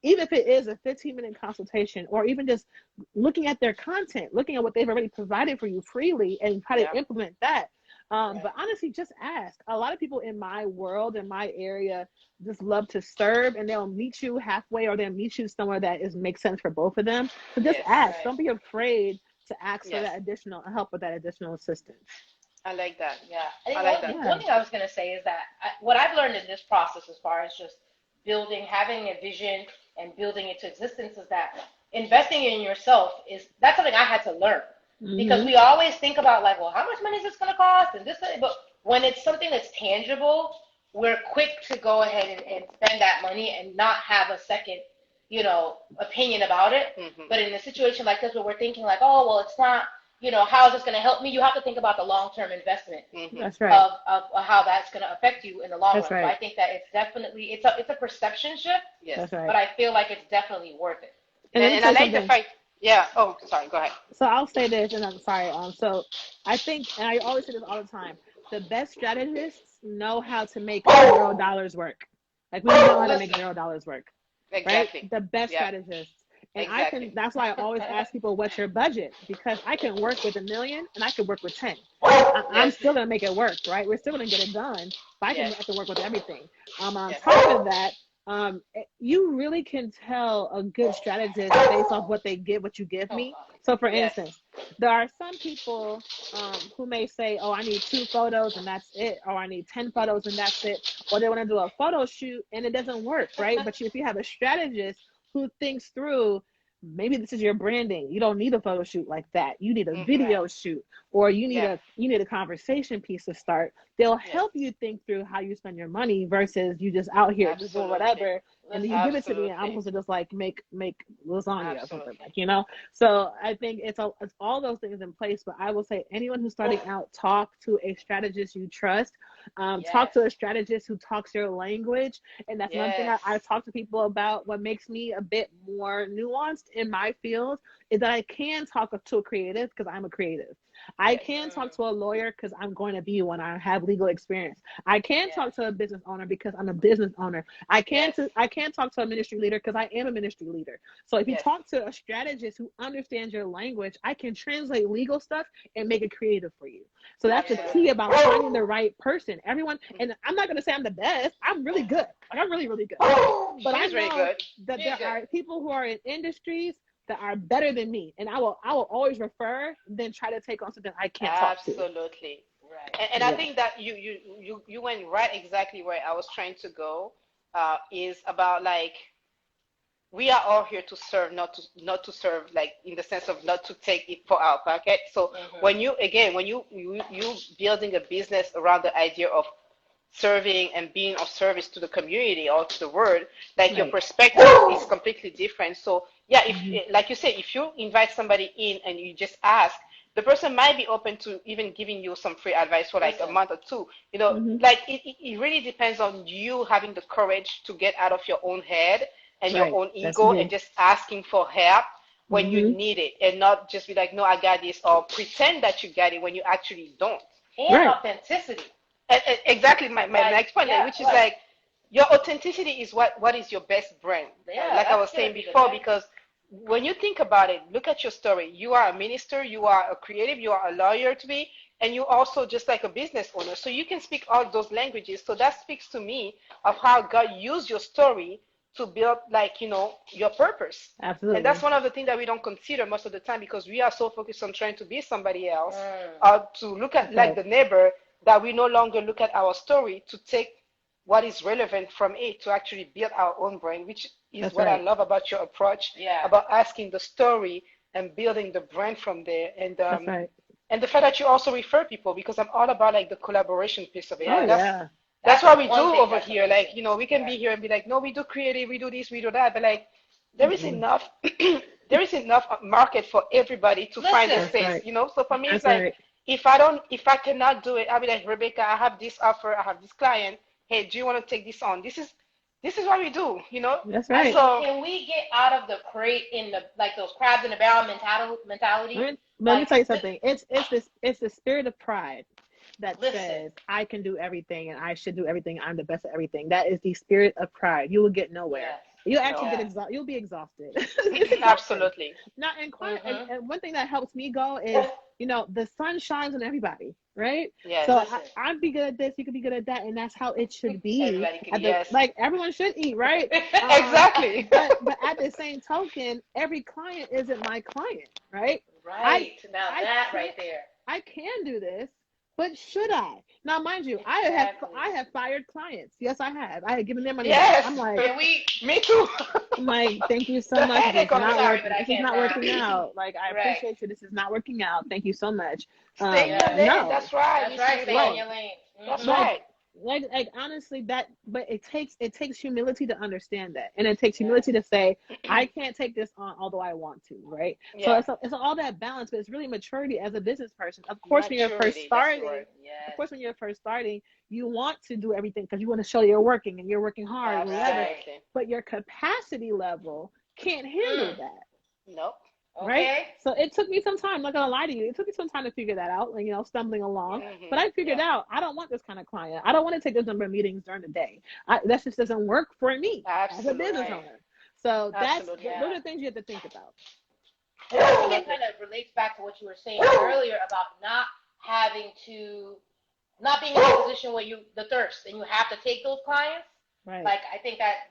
Even if it is a 15-minute consultation, or even just looking at their content, looking at what they've already provided for you freely and try to implement that. But honestly, just ask. A lot of people in my world, in my area, just love to serve, and they'll meet you halfway, or they'll meet you somewhere that makes sense for both of them. So just ask. Don't be afraid to ask for that additional help with that additional assistance. I like that. Yeah. I like that. One thing I was going to say is that what I've learned in this process, as far as just having a vision and building it to existence, is that investing in yourself that's something I had to learn. Because we always think about like, well, how much money is this going to cost? And this, but when it's something that's tangible, we're quick to go ahead and spend that money and not have a second, opinion about it. But in a situation like this where we're thinking like, oh, well, it's not, how is this going to help me? You have to think about the long-term investment That's right. of how that's going to affect you in the long run. Right. So I think that it's definitely, it's a perception shift, That's right. but I feel like it's definitely worth it. And I like the fact, oh, sorry, go ahead. So I'll say this, and I'm sorry. So I think, and I always say this all the time, the best strategists know how to make $0 work. Like, we know how to make $0 work. Exactly. Right? The best strategists. And that's why I always ask people, what's your budget? Because I can work with $1 million and I can work with 10. I'm still going to make it work, right? We're still going to get it done, but I can work with everything. On top of that, you really can tell a good strategist based off what you give me. So for instance, there are some people who may say, oh, I need 2 photos and that's it, or I need 10 photos and that's it, or they want to do a photo shoot and it doesn't work, right? But if you have a strategist who thinks through, maybe this is your branding, you don't need a photo shoot like that, you need a video shoot, or you need a conversation piece to start. They'll help you think through how you spend your money versus you just out here just doing whatever, and then you give it to me and I'm supposed to just like make lasagna or something, like, So I think it's all those things in place. But I will say, anyone who's starting out, talk to a strategist you trust. Talk to a strategist who talks your language. And that's one thing I talk to people about. What makes me a bit more nuanced in my field is that I can talk to a creative because I'm a creative. I can talk to a lawyer because I'm going to be one. I have legal experience. I can talk to a business owner because I'm a business owner. I can talk to a ministry leader because I am a ministry leader. So if you talk to a strategist who understands your language, I can translate legal stuff and make it creative for you. So that's the key about finding the right person. Everyone, and I'm not going to say I'm the best. I'm really good. Like, I'm really, really good. But I know that there are people who are in industries that are better than me, and I will always refer than try to take on something I can't talk to. Absolutely. Right. And I think that you went right exactly where I was trying to go, is about like we are all here to serve, not to serve, like in the sense of not to take it for our pocket. So when you again, when you building a business around the idea of serving and being of service to the community or to the world, like your Right. perspective is completely different. So yeah, if Mm-hmm. like you say, if you invite somebody in and you just ask, the person might be open to even giving you some free advice for like a Listen. month or two. You know, Mm-hmm. like it really depends on you having the courage to get out of your own head and your Right. own That's the ego and key. just asking for help when you Mm-hmm. need it, and not just be like, no, I got this, or pretend that you got it when you actually don't. And Right. authenticity. Exactly my Like, next point, yeah, which is like, like your authenticity is what is your best brand. yeah, Like I that's was gonna saying be the before, best. because when you think about it, look at your story. You are a minister, you are a creative, you are a lawyer to be, and you also just like a business owner. So you can speak all those languages. So that speaks to me of how God used your story to build, like, your purpose. And that's Absolutely. one of the things that we don't consider most of the time, because we are so focused on trying to be somebody else, Mm. or to look at That's like right. the neighbor, that we no longer look at our story to take what is relevant from it to actually build our own brand, which is That's what I right. love about your approach, Yeah. about asking the story and building the brand from there. That's right. And the fact that you also refer people, because I'm all about like the collaboration piece of it. Oh Like Yes. yeah. that's That's what we do one thing over that's here. Like, amazing. we can Yeah. be here and be like, no, we do creative, we do this, we do that, but like there is Mm-mm. enough there is enough market for everybody to find a Listen. That's space, right. So for me, it's That's like, right. if I cannot do it, I'll be like, Rebecca, I have this offer, I have this client. Hey, do you want to take this on? This is what we do. That's I right. mean, So can we get out of the crate in the like those crabs in the barrel mentality? Let me Like, tell you something. It's the spirit of pride that listen. says I can do everything and I should do everything. I'm the best at everything. That is the spirit of pride. You will get nowhere. Yes. You'll actually no, get Yes. exhausted. You'll be exhausted. It's exhausting. absolutely. Now, Mhm. and one thing that helps me go is, the sun shines on everybody, right? Yes. So Listen. I'd be good at this, you could be good at that, and that's how it should be. Everybody can. At the Yes. like everyone should eat, right? Exactly. But at the same token, every client isn't my client, right? I Right. Now I that right can't there. I can do this, but should I? Now, mind you, Exactly. I have fired clients. Yes, I have. I had given their money back. Yes. Can we? Me too. I'm like, thank you so The much. headache of I'm it. sorry, but I This is not cannot. working out. Like, I Right. appreciate you. This is not working out. Thank you so much. Stay in your Yes. lane. No, That's right. That's You right. see, Stay in right. your lane. That's Mhm. Like, right. honestly, but it takes humility to understand that, and it takes Yes. humility to say I can't take this on, although I want to, right? So Yeah. it's all that balance, but it's really maturity as a business person. Of course, when you're first Maturity. That's the starting, word. Yes. you want to do everything because you want to show you're working and you're working hard, whatever. Right. Absolutely. But your capacity level can't handle Mm. that, Nope. right? Okay. So it took me some time. I'm not gonna lie to you. It took me some time to figure that out, like, stumbling along. Yeah. But I Yeah. figured out I don't want this kind of client. I don't want to take those number of meetings during the day. That just doesn't work for me as a Absolutely. business Right. owner. So Absolutely. those Yeah. are things you have to think about. And I think it Absolutely. kind of relates back to what you were saying earlier about not being in a position where the thirst and you have to take those clients. Right. Like, I think that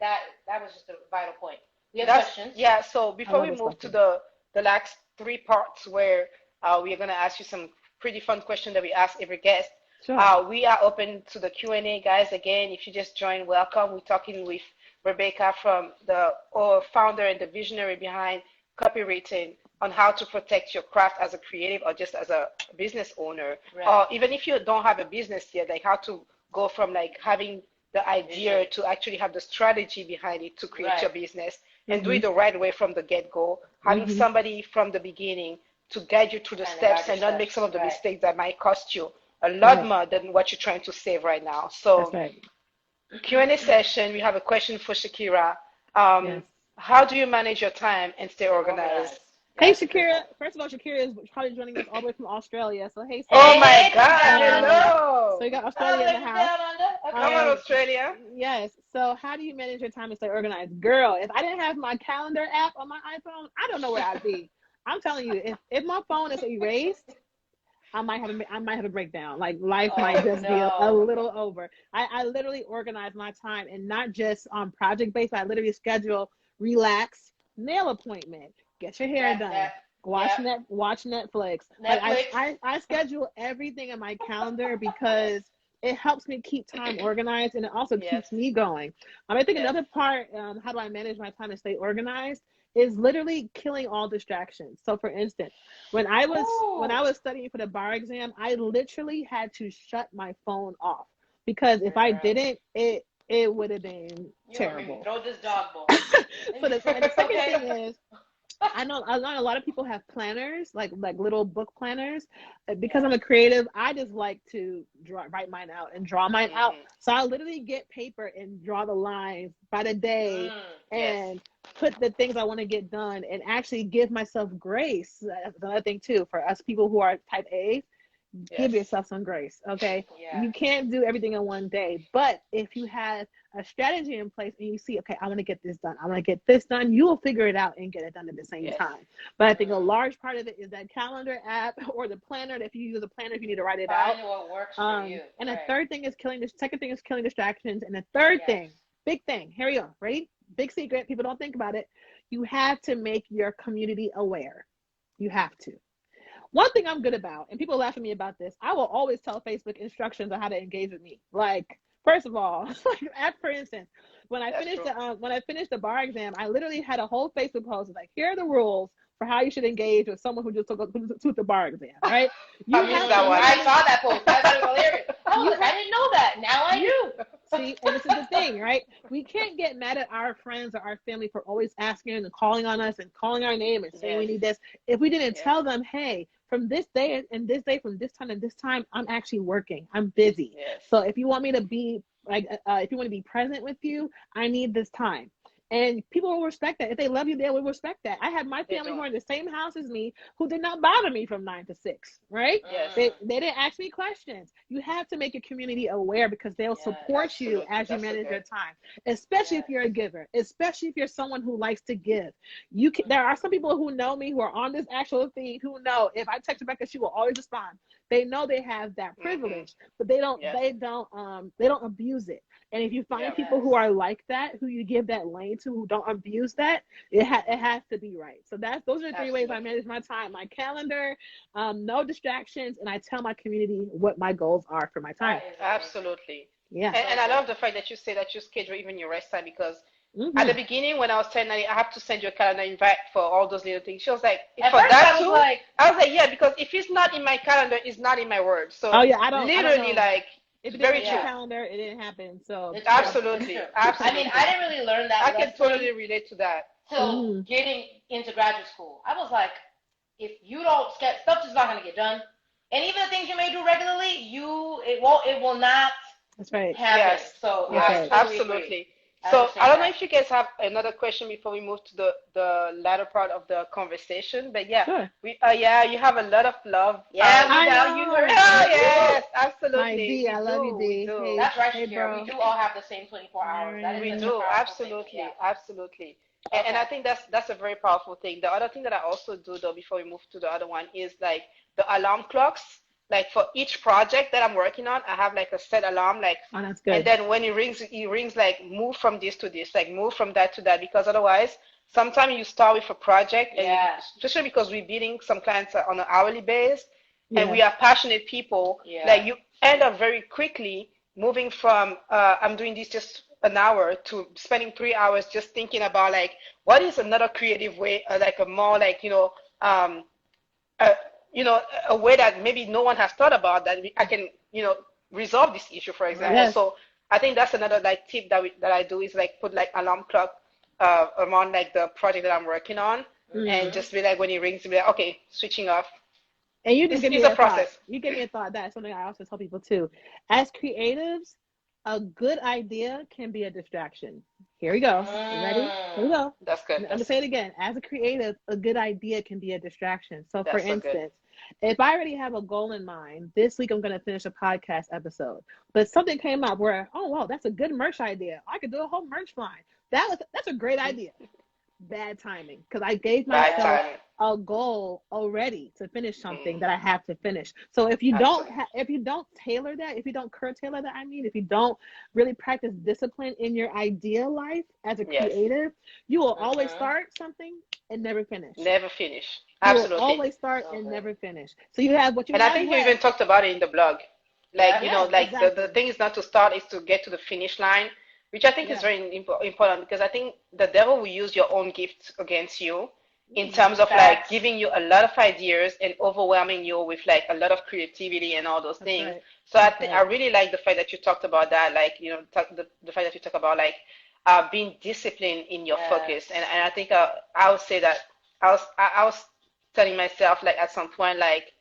was just a vital point. We have That's questions. yeah. So I before love we this move to question. the last three parts, where we're gonna ask you some pretty fun questions that we ask every guest. Sure. We are open to the Q&A, guys. Again, if you just joined, welcome. We're talking with Rebecca, from the founder and the visionary behind Copywritten, on how to protect your craft as a creative or just as a business owner, Right. or even if you don't have a business yet, like how to go from like having the idea Vision. to actually have the strategy behind it to create your Right. business, and do Mhm. it the right way from the get-go, having Mhm. somebody from the beginning to guide you through the Kind of steps guide your and not make some steps. of the Right. mistakes that might cost you a lot Right. more than what you're trying to save right now. That's So right. Q&A session, we have a question for Shakira. Yes. How do you manage your time and stay Stay organized? organized. Hey, That's a good Shakira. one. First of all, Shakira is probably joining us all the way from Australia. So, hey, Oh sis. Hey, my hey, from God, down under. So hello. you got All the Australia in way the from house. down under. Come on, Okay. Australia. Yes. So how do you manage your time to stay organized? Girl, if I didn't have my calendar app on my iPhone, I don't know where I'd be. I'm telling you, if my phone is erased, I might have a breakdown. Like life might Oh just be a no. little over. I literally organize my time, and not just on project based. I literally schedule relax, nail appointment, get your hair done, That. Yep. watch Netflix. Like Netflix. I schedule everything in my calendar because it helps me keep time organized, and it also Yes. keeps me going. I think Yes. another part, how do I manage my time and stay organized, is literally killing all distractions. So for instance, when I Ooh. was studying for the bar exam, I literally had to shut my phone off, because if I Girl, didn't, it would have been you gonna make me terrible. throw this dog bone. And the second Okay. thing is, I know a lot of people have planners, like little book planners. Because Yeah. I'm a creative, I just like to write mine out and draw mine out. Hmm. So I literally get paper and draw the lines by the day, Yes. and put the things I want to get done, and actually give myself grace. That's another thing too, for us people who are type A. Give Yes. yourself some grace, okay? Yeah. You can't do everything in one day, but if you have a strategy in place and you see, okay, I want to get this done, I want to get this done, you will figure it out and get it done at the same Yes. time. But I think a Mm. large part of it is that calendar app or the planner. If you use a planner, if you need to write it out. Find what works for you. And the Right. third thing is killing. The second thing is killing distractions, and the third Yes. thing, big thing. Here we go. Ready? Big secret. People don't think about it. You have to make your community aware. You have to. One thing I'm good about, and people laugh at me about this, I will always tell Facebook instructions on how to engage with me. Like, first of all, for instance, That's true. when I finished the bar exam, I literally had a whole Facebook post like, here are the rules for how you should engage with someone who just took the bar exam. Right? You I missed have that to one. I literally saw that post. I thought it was hilarious. I was You like, I didn't know that. Now I do. see, and this is the thing, right? We can't get mad at our friends or our family for always asking and calling on us and calling our name and saying we Yes. need this. If we didn't Yes. tell them, hey, from this day and this day, from this time and this time, I'm actually working. I'm busy. Yes. So if you want me to be if you want to be present with you, I need this time. And people will respect that. If they love you, they will respect that. I had my They family do. who are in the same house as me who did not bother me from 9 to 6, right? Yes. They didn't ask me questions. You have to make your community aware, because they'll Yes, support you Absolutely. as you That's so manage your good. time, especially if Yes. you're a giver, especially if you're someone who likes to give. There are some people who know me, who are on this actual feed, who know if I text Rebecca, she will always respond. They know they have that Hmm. privilege, but they don't Yes. they don't abuse it. And if you find Yeah. people Yes. who are like that, who you give that lane to, who don't abuse that, it has to be right. So those are the three ways I Absolutely. manage my time: my calendar, no distractions, and I tell my community what my goals are for my time. That is amazing. Absolutely. Yeah. And, So and I love good. the fact that you say that you schedule even your rest time because at the Mm-hmm. beginning when I was telling Nani, I have to send you a calendar invite for all those little things. She was like, At for first that I was too? like, I was like, yeah, because if it's not in my calendar, it's not in my word. So Oh yeah, I don't literally, know. like, If it didn't very make my true. yeah, calendar, it didn't happen. So it's true. It's Absolutely. true. I mean, I Absolutely. didn't really learn I that can lesson totally relate to that. till mm-hmm. getting into graduate school. I was like, if you don't get stuff, just not gonna get done. And even the things you may do regularly, it will not That's right. happen. Yes, So That's yes, I right. totally agree. absolutely. I So I understand don't know that. if you guys have another question before we move to the latter part of the conversation, but yeah, Sure. yeah, you have a lot of love. Yeah, we I value know. your Oh input. yes, My absolutely. D, I love you, We D. do, Hey, That's right, hey, Shakira. We bro. do all have the same 24 All hours. That is we right. such a do, powerful thing. Yeah. absolutely, absolutely. And Okay. I think that's a very powerful thing. The other thing that I also do though, before we move to the other one, is like the alarm clocks. Like for each project that I'm working on, I have like a set alarm, like, Oh, that's and good. then when it rings like move from this to this, like move from that to that, because otherwise, sometimes you start with a project, and Yeah. especially because we're dealing some clients on an hourly base, and Yeah. we are passionate people, Yeah. like you end up very quickly moving from I'm doing this just an hour to spending 3 hours just thinking about like what is another creative way, like a more like uh, a way that maybe no one has thought about that I can, resolve this issue, for example. Right. Yes. So I think that's another like tip that I do is like put like alarm clock around like the project that I'm working on, and Mm. Mhm. just be like when it rings, be like, okay, switching off. And you just It's, give it's me a a thought. process. You give me a thought. That's something I also tell people too. As creatives, a good idea can be a distraction. Here we go. You ready? Here we Mm. go. That's good. I'm gonna say it again. As a creative, a good idea can be a distraction. So, for That's so good. instance, if I already have a goal in mind, this week I'm gonna finish a podcast episode, but something came up where, oh wow, that's a good merch idea. I could do a whole merch line. That's a great idea. Bad timing, because I gave Bad myself Yeah. timing. a goal already to finish something that Mm, I have to finish. So absolutely. if you don't tailor that, if you don't curtailor that, I mean, if you don't really practice discipline in your ideal life as a Yes. creative, you will always Mhm. start something and never finish. Never finish. You will Absolutely. always start So and good. never finish. So you have what you And I have think you even left. talked about it in the blog. Like, Yeah. like the Exactly. thing is not to start, is to get to the finish line, which I think is Yeah. very important, because I think the devil will use your own gifts against you in Mm, terms of like Facts. giving you a lot of ideas and overwhelming you with like a lot of creativity and all those that's things. right. So I That's think I right. really like the fact that you talked about that, like, the fact that you talk about like being disciplined in your focus. And, Yes. I think I would say that I was telling myself like at some point, like,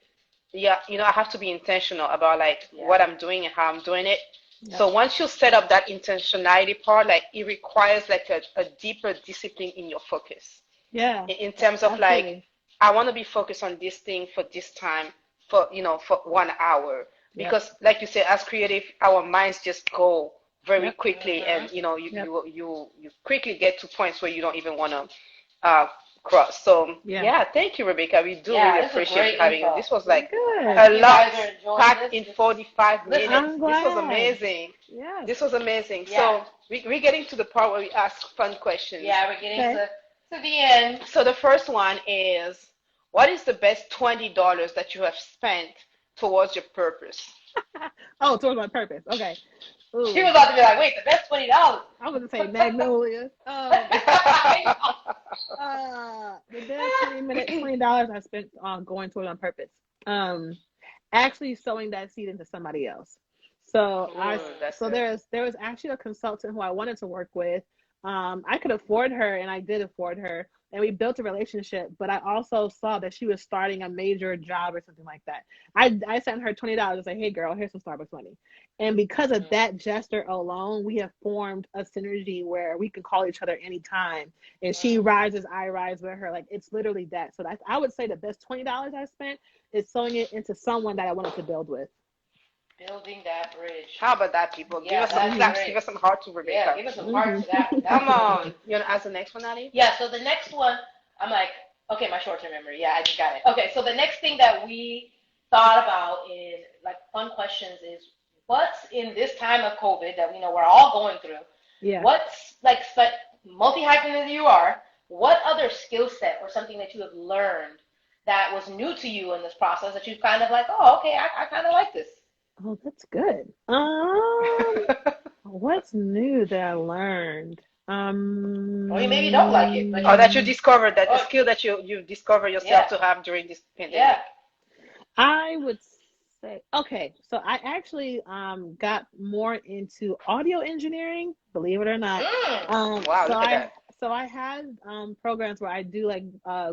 yeah, I have to be intentional about like Yeah. what I'm doing and how I'm doing it. Yep. So once you set up that intentionality part, like it requires like a deeper discipline in your focus Yeah. in terms of like, Absolutely. I want to be focused on this thing for this time, for for 1 hour, Yep. because like you said, as creative, our minds just go very Yep. quickly, and Mhm. you Yep. you quickly get to points where you don't even want to uh cross. So Yeah. yeah, thank you, Rebecca. We do really Yeah, this is appreciate great having you. info. This was like I Good. a hope you lot guys are enjoying packed this. in Just 45 listening. minutes. I'm This was glad. amazing. Yes. This was amazing. Yeah. So we're getting to the part where we ask fun questions. Yeah, we're getting Okay. to the end. So the first one is, what is the best $20 that you have spent towards your purpose? Oh, towards my purpose. Okay. She was Ooh. about to be like, wait, the best $20. I was gonna say Magnolia. The best 20 minute $20 I spent on going towards on purpose. Um, actually sowing that seed into somebody else. So That's so good. there was actually a consultant who I wanted to work with. I could afford her, and I did afford her, and we built a relationship. But I also saw that she was starting a major job or something like that. I sent her $20 and said, "Hey, girl, here's some Starbucks money." And because of Mhm. that gesture alone, we have formed a synergy where we can call each other anytime. And she Mhm. rises, I rise with her. Like it's literally that. So I would say the best $20 I spent is sewing it into someone that I wanted to build with. Building that bridge. How about that, people? Give Yeah, us some that's Hmm. claps. Give great. us some heart to Yeah, Rebecca. give us some hearts Hmm. to that one. Come Definitely. on. You want to ask the next one, Ali? Yeah, so the next one, I'm like, okay, my short term memory. Yeah, I just got it. Okay, so the next thing that we thought about is like fun questions is what's in this time of COVID that we know we're all going through, Yeah. what's like multi hyphen as you are, what other skill set or something that you have learned that was new to you in this process that you kind of like, oh, okay, I kind of like this. Oh, that's good. What's new that I learned? Or you maybe don't like it, but Or you, that you discovered, that the oh, skill that you discover yourself yeah, to have during this yeah. pandemic. I would say okay. So I actually got more into audio engineering, believe it or not. Mm. Wow, So look at I that. had programs where I do like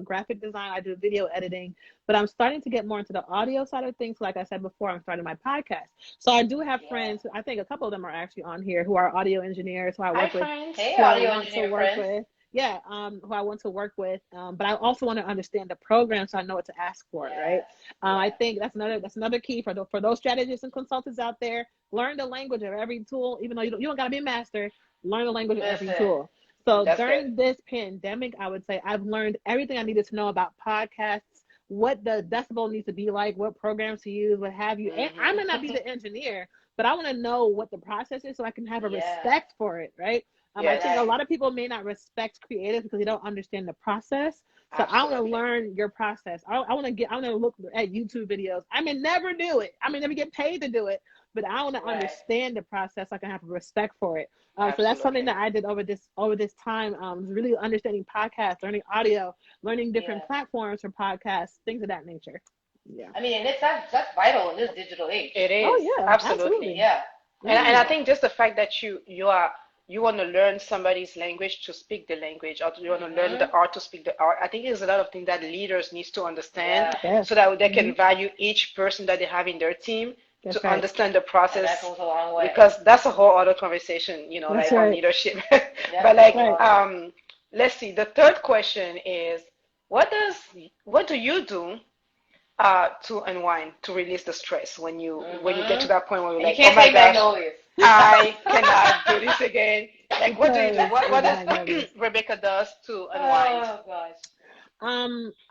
graphic design, I do video editing, but I'm starting to get more into the audio side of things. Like I said before, I'm starting my podcast. So I do have Yeah. friends, I think a couple of them are actually on here who are audio engineers who I Hi, work with, friends. Hey, who I audio want to engineer work friends. with. Yeah, who I want to work with. But I also want to understand the program so I know what to ask for, right? Yes. I Yeah. think that's another key for those strategists and consultants out there. Learn the language of every tool, even though you don't got to be a master. Learn the language of every Listen, tool. So That's good. during this pandemic, I would say I've learned everything I needed to know about podcasts, what the decibel needs to be like, what programs to use, what have you. And I may not be the engineer, but I want to know what the process is so I can have a yeah, respect for it, right? I Yes, think a exactly. lot of people may not respect creatives because they don't understand the process. So I want to absolutely. learn your process. I want to look at YouTube videos. I may never do it. I may never get paid to do it, but I want to Right. understand the process. So I can have respect for it. So that's something Absolutely. that I did over this time. Really understanding podcasts, learning audio, learning different Yeah. platforms for podcasts, things of that nature. Yeah. I mean, and that's vital in this digital age. It Oh is. yeah, Absolutely. absolutely. Yeah. And I Hmm. think just the fact that you want to learn somebody's language to speak the language, or you want to learn the Mhm. art to speak the art. I think there's a lot of things that leaders needs to understand, Yeah. Yes. so that they Hmm. can value each person that they have in their team, That's to right. understand the And that process, goes a long way. because that's a whole other conversation, That's like on right. leadership. But Yep. That's Goes a like, right. long way. let's see. The third question is, what do you do to unwind, to release the stress when you get to Mhm. that point where you're And you like, oh can't my say gosh, magnolias. I cannot do this again. Like, what do you do? Because What of the does magnolias. Rebecca does to unwind? Oh gosh.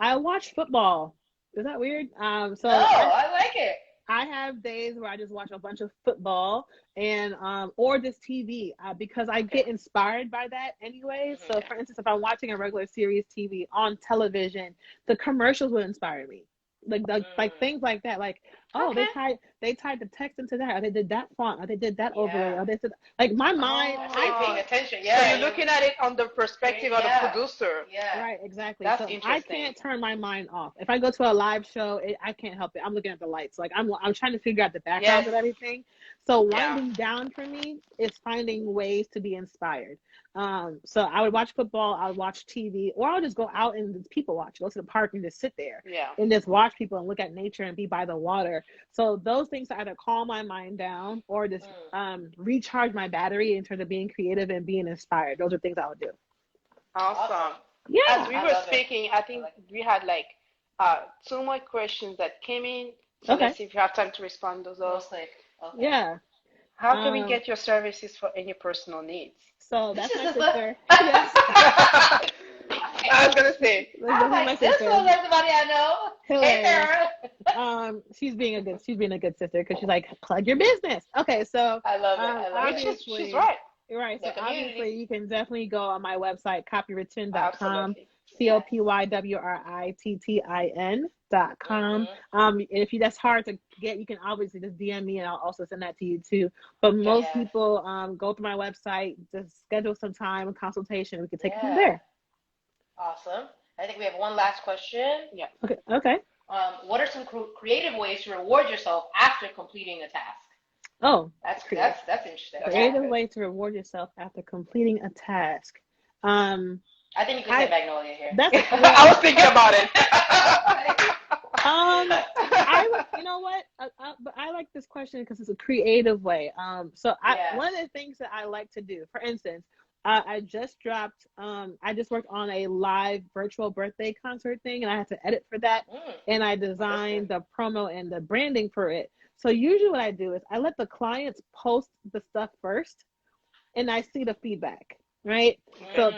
I watch football. Is that weird? No, So I like it. I have days where I just watch a bunch of football and or just TV because I Okay. get inspired by that anyway. Mhm. So for instance, if I'm watching a regular series TV on television, the commercials will inspire me. like things like that. Like, oh, Okay. they tied the text into that, or they did that font, or they did that overlay, Yeah. or they did like my mind. That's how you're paying Oh, attention. so Yeah. you're looking at it on the perspective of the Yeah. producer. Yeah. Right, exactly. That's So I interesting. can't turn my mind off. If I go to a live show, I can't help it. I'm looking at the lights. Like I'm trying to figure out the backgrounds Yes. of everything. So Yeah. winding down for me is finding ways to be inspired. So I would watch football, I would watch TV, or I'll just go out and just people watch, go to the park and just sit there Yeah. and just watch people and look at nature and be by the water. So those things either calm my mind down or just recharge my battery in terms of being creative and being inspired. Those are things I would do. Awesome. As Yeah. we I were love it. speaking, I think we had like two more questions that came in. So Okay. let's see if you have time to respond to those. Mostly. Okay. Yeah. How can we Um, get your services for any personal needs? so This that's is my the sister. Yes. I was gonna say. This I is was my like, this sister. was somebody I know. Hey, Hilarious. Sarah. She's being a good sister because she's like, plug your business. Okay, so I love it. I love Which it. is, she's obviously, right. right. So The obviously, community. you can definitely go on my website, copywritten.com, Absolutely. Yes. COPYWRITTIN.com. Mhm. And if that's hard to get, you can obviously just DM me and I'll also send that to you too. But most Yes. people go through my website, just schedule some time, a consultation. We can take it from Yeah. there. Awesome. I think we have one last question. Yeah. Okay. Okay. What are some creative ways to reward yourself after completing a task? Oh, That's creative. that's interesting. That's Yeah. Creative good. way to reward yourself after completing a task. I think you could I say Magnolia here. that's I was thinking about it. you know what? But I like this question because it's a creative way. Yeah. One of the things that I like to do, for instance, I just dropped. I just worked on a live virtual birthday concert thing, and I had to edit for that, and I designed the promo and the branding for it. So usually, what I do is I let the clients post the stuff first, and I see the feedback. Right. So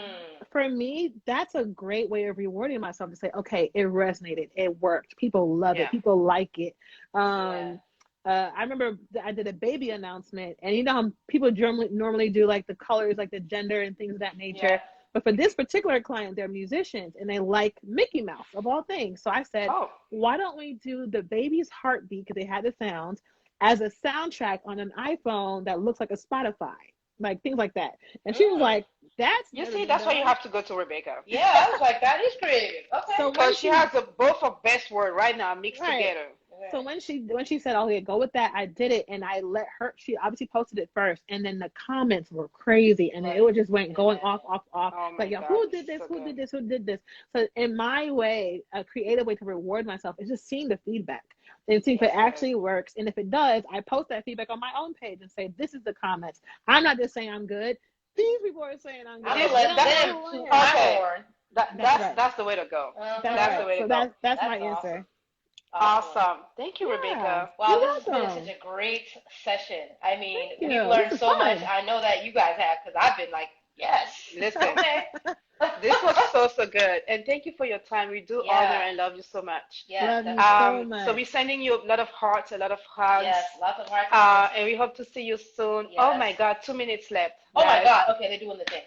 for me, that's a great way of rewarding myself to say, okay, it resonated, it worked, people love it, Yeah. people like it. Yeah. I remember I did a baby announcement, and you know how people normally do like the colors, like the gender and things of that nature. Yeah. But for this particular client, they're musicians and they like Mickey Mouse of all things. So I said, Oh, why don't we do the baby's heartbeat, because they had the sounds, as a soundtrack on an iPhone that looks like a Spotify, like things like that. And she was like, that's you never see, been that's why you done. have to go to Rebecca. Yeah. I was like, that is creative. Okay. So when Because she she has both of best word right now mixed right. together. So when she said, "Okay, go with that," I did it, and I let her. She obviously posted it first, and then the comments were crazy, and it just went going off. Oh my Like, yeah, God, who this did is this? so Who good. did this? Who did this? So in my way, a creative way to reward myself is just seeing the feedback and seeing if it actually works. And if it does, I post that feedback on my own page and say, "This is the comments. I'm not just saying I'm good. These people are saying I'm good. I'm This- gonna let They don't that- know them who to I am." my okay. horn. That's right. That's the way to go. That's That's the right. way to So go. that's my Awesome. answer. Awesome. Thank you, Yeah. Rebecca. Wow, You're this has been welcome. such a great session. I mean, Thank we've you. learned This is so much. fun. I know that you guys have because I've been like, yes. Listen, Okay. this was so good, and thank you for your time. We do Yeah. honor and love you so much. Yes, Love you definitely. so much. So we're sending you a lot of hearts, a lot of hugs, Yes, lots of hearts. and we hope to see you soon. Oh Yes. my God, 2 minutes left, Oh my guys. God. Okay, they're doing the thing.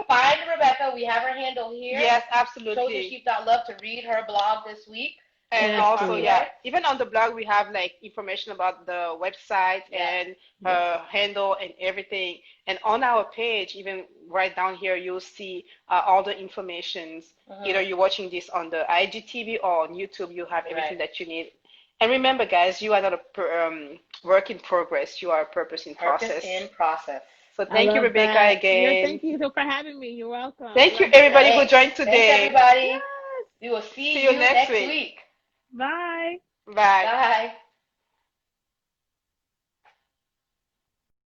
Find Rebecca. We have her handle here. Yes, absolutely. Choosesheep.love to read her blog this week. And Yes, also, please. yeah, even on the blog, we have like information about the website Yes. and her handle and everything. And on our page, even right down here, you'll see all the informations. Either you're watching this on the IGTV or on YouTube, you have everything that you need. And remember, guys, you are not a work in progress. You are a purpose in process. Purpose in process. So thank you, Rebecca, that. again. Thank you for having me. You're welcome. Thank you, Love it. everybody who joined Thanks, today. everybody. Yes. We will see See you you next next week. week. Bye. Bye. Bye.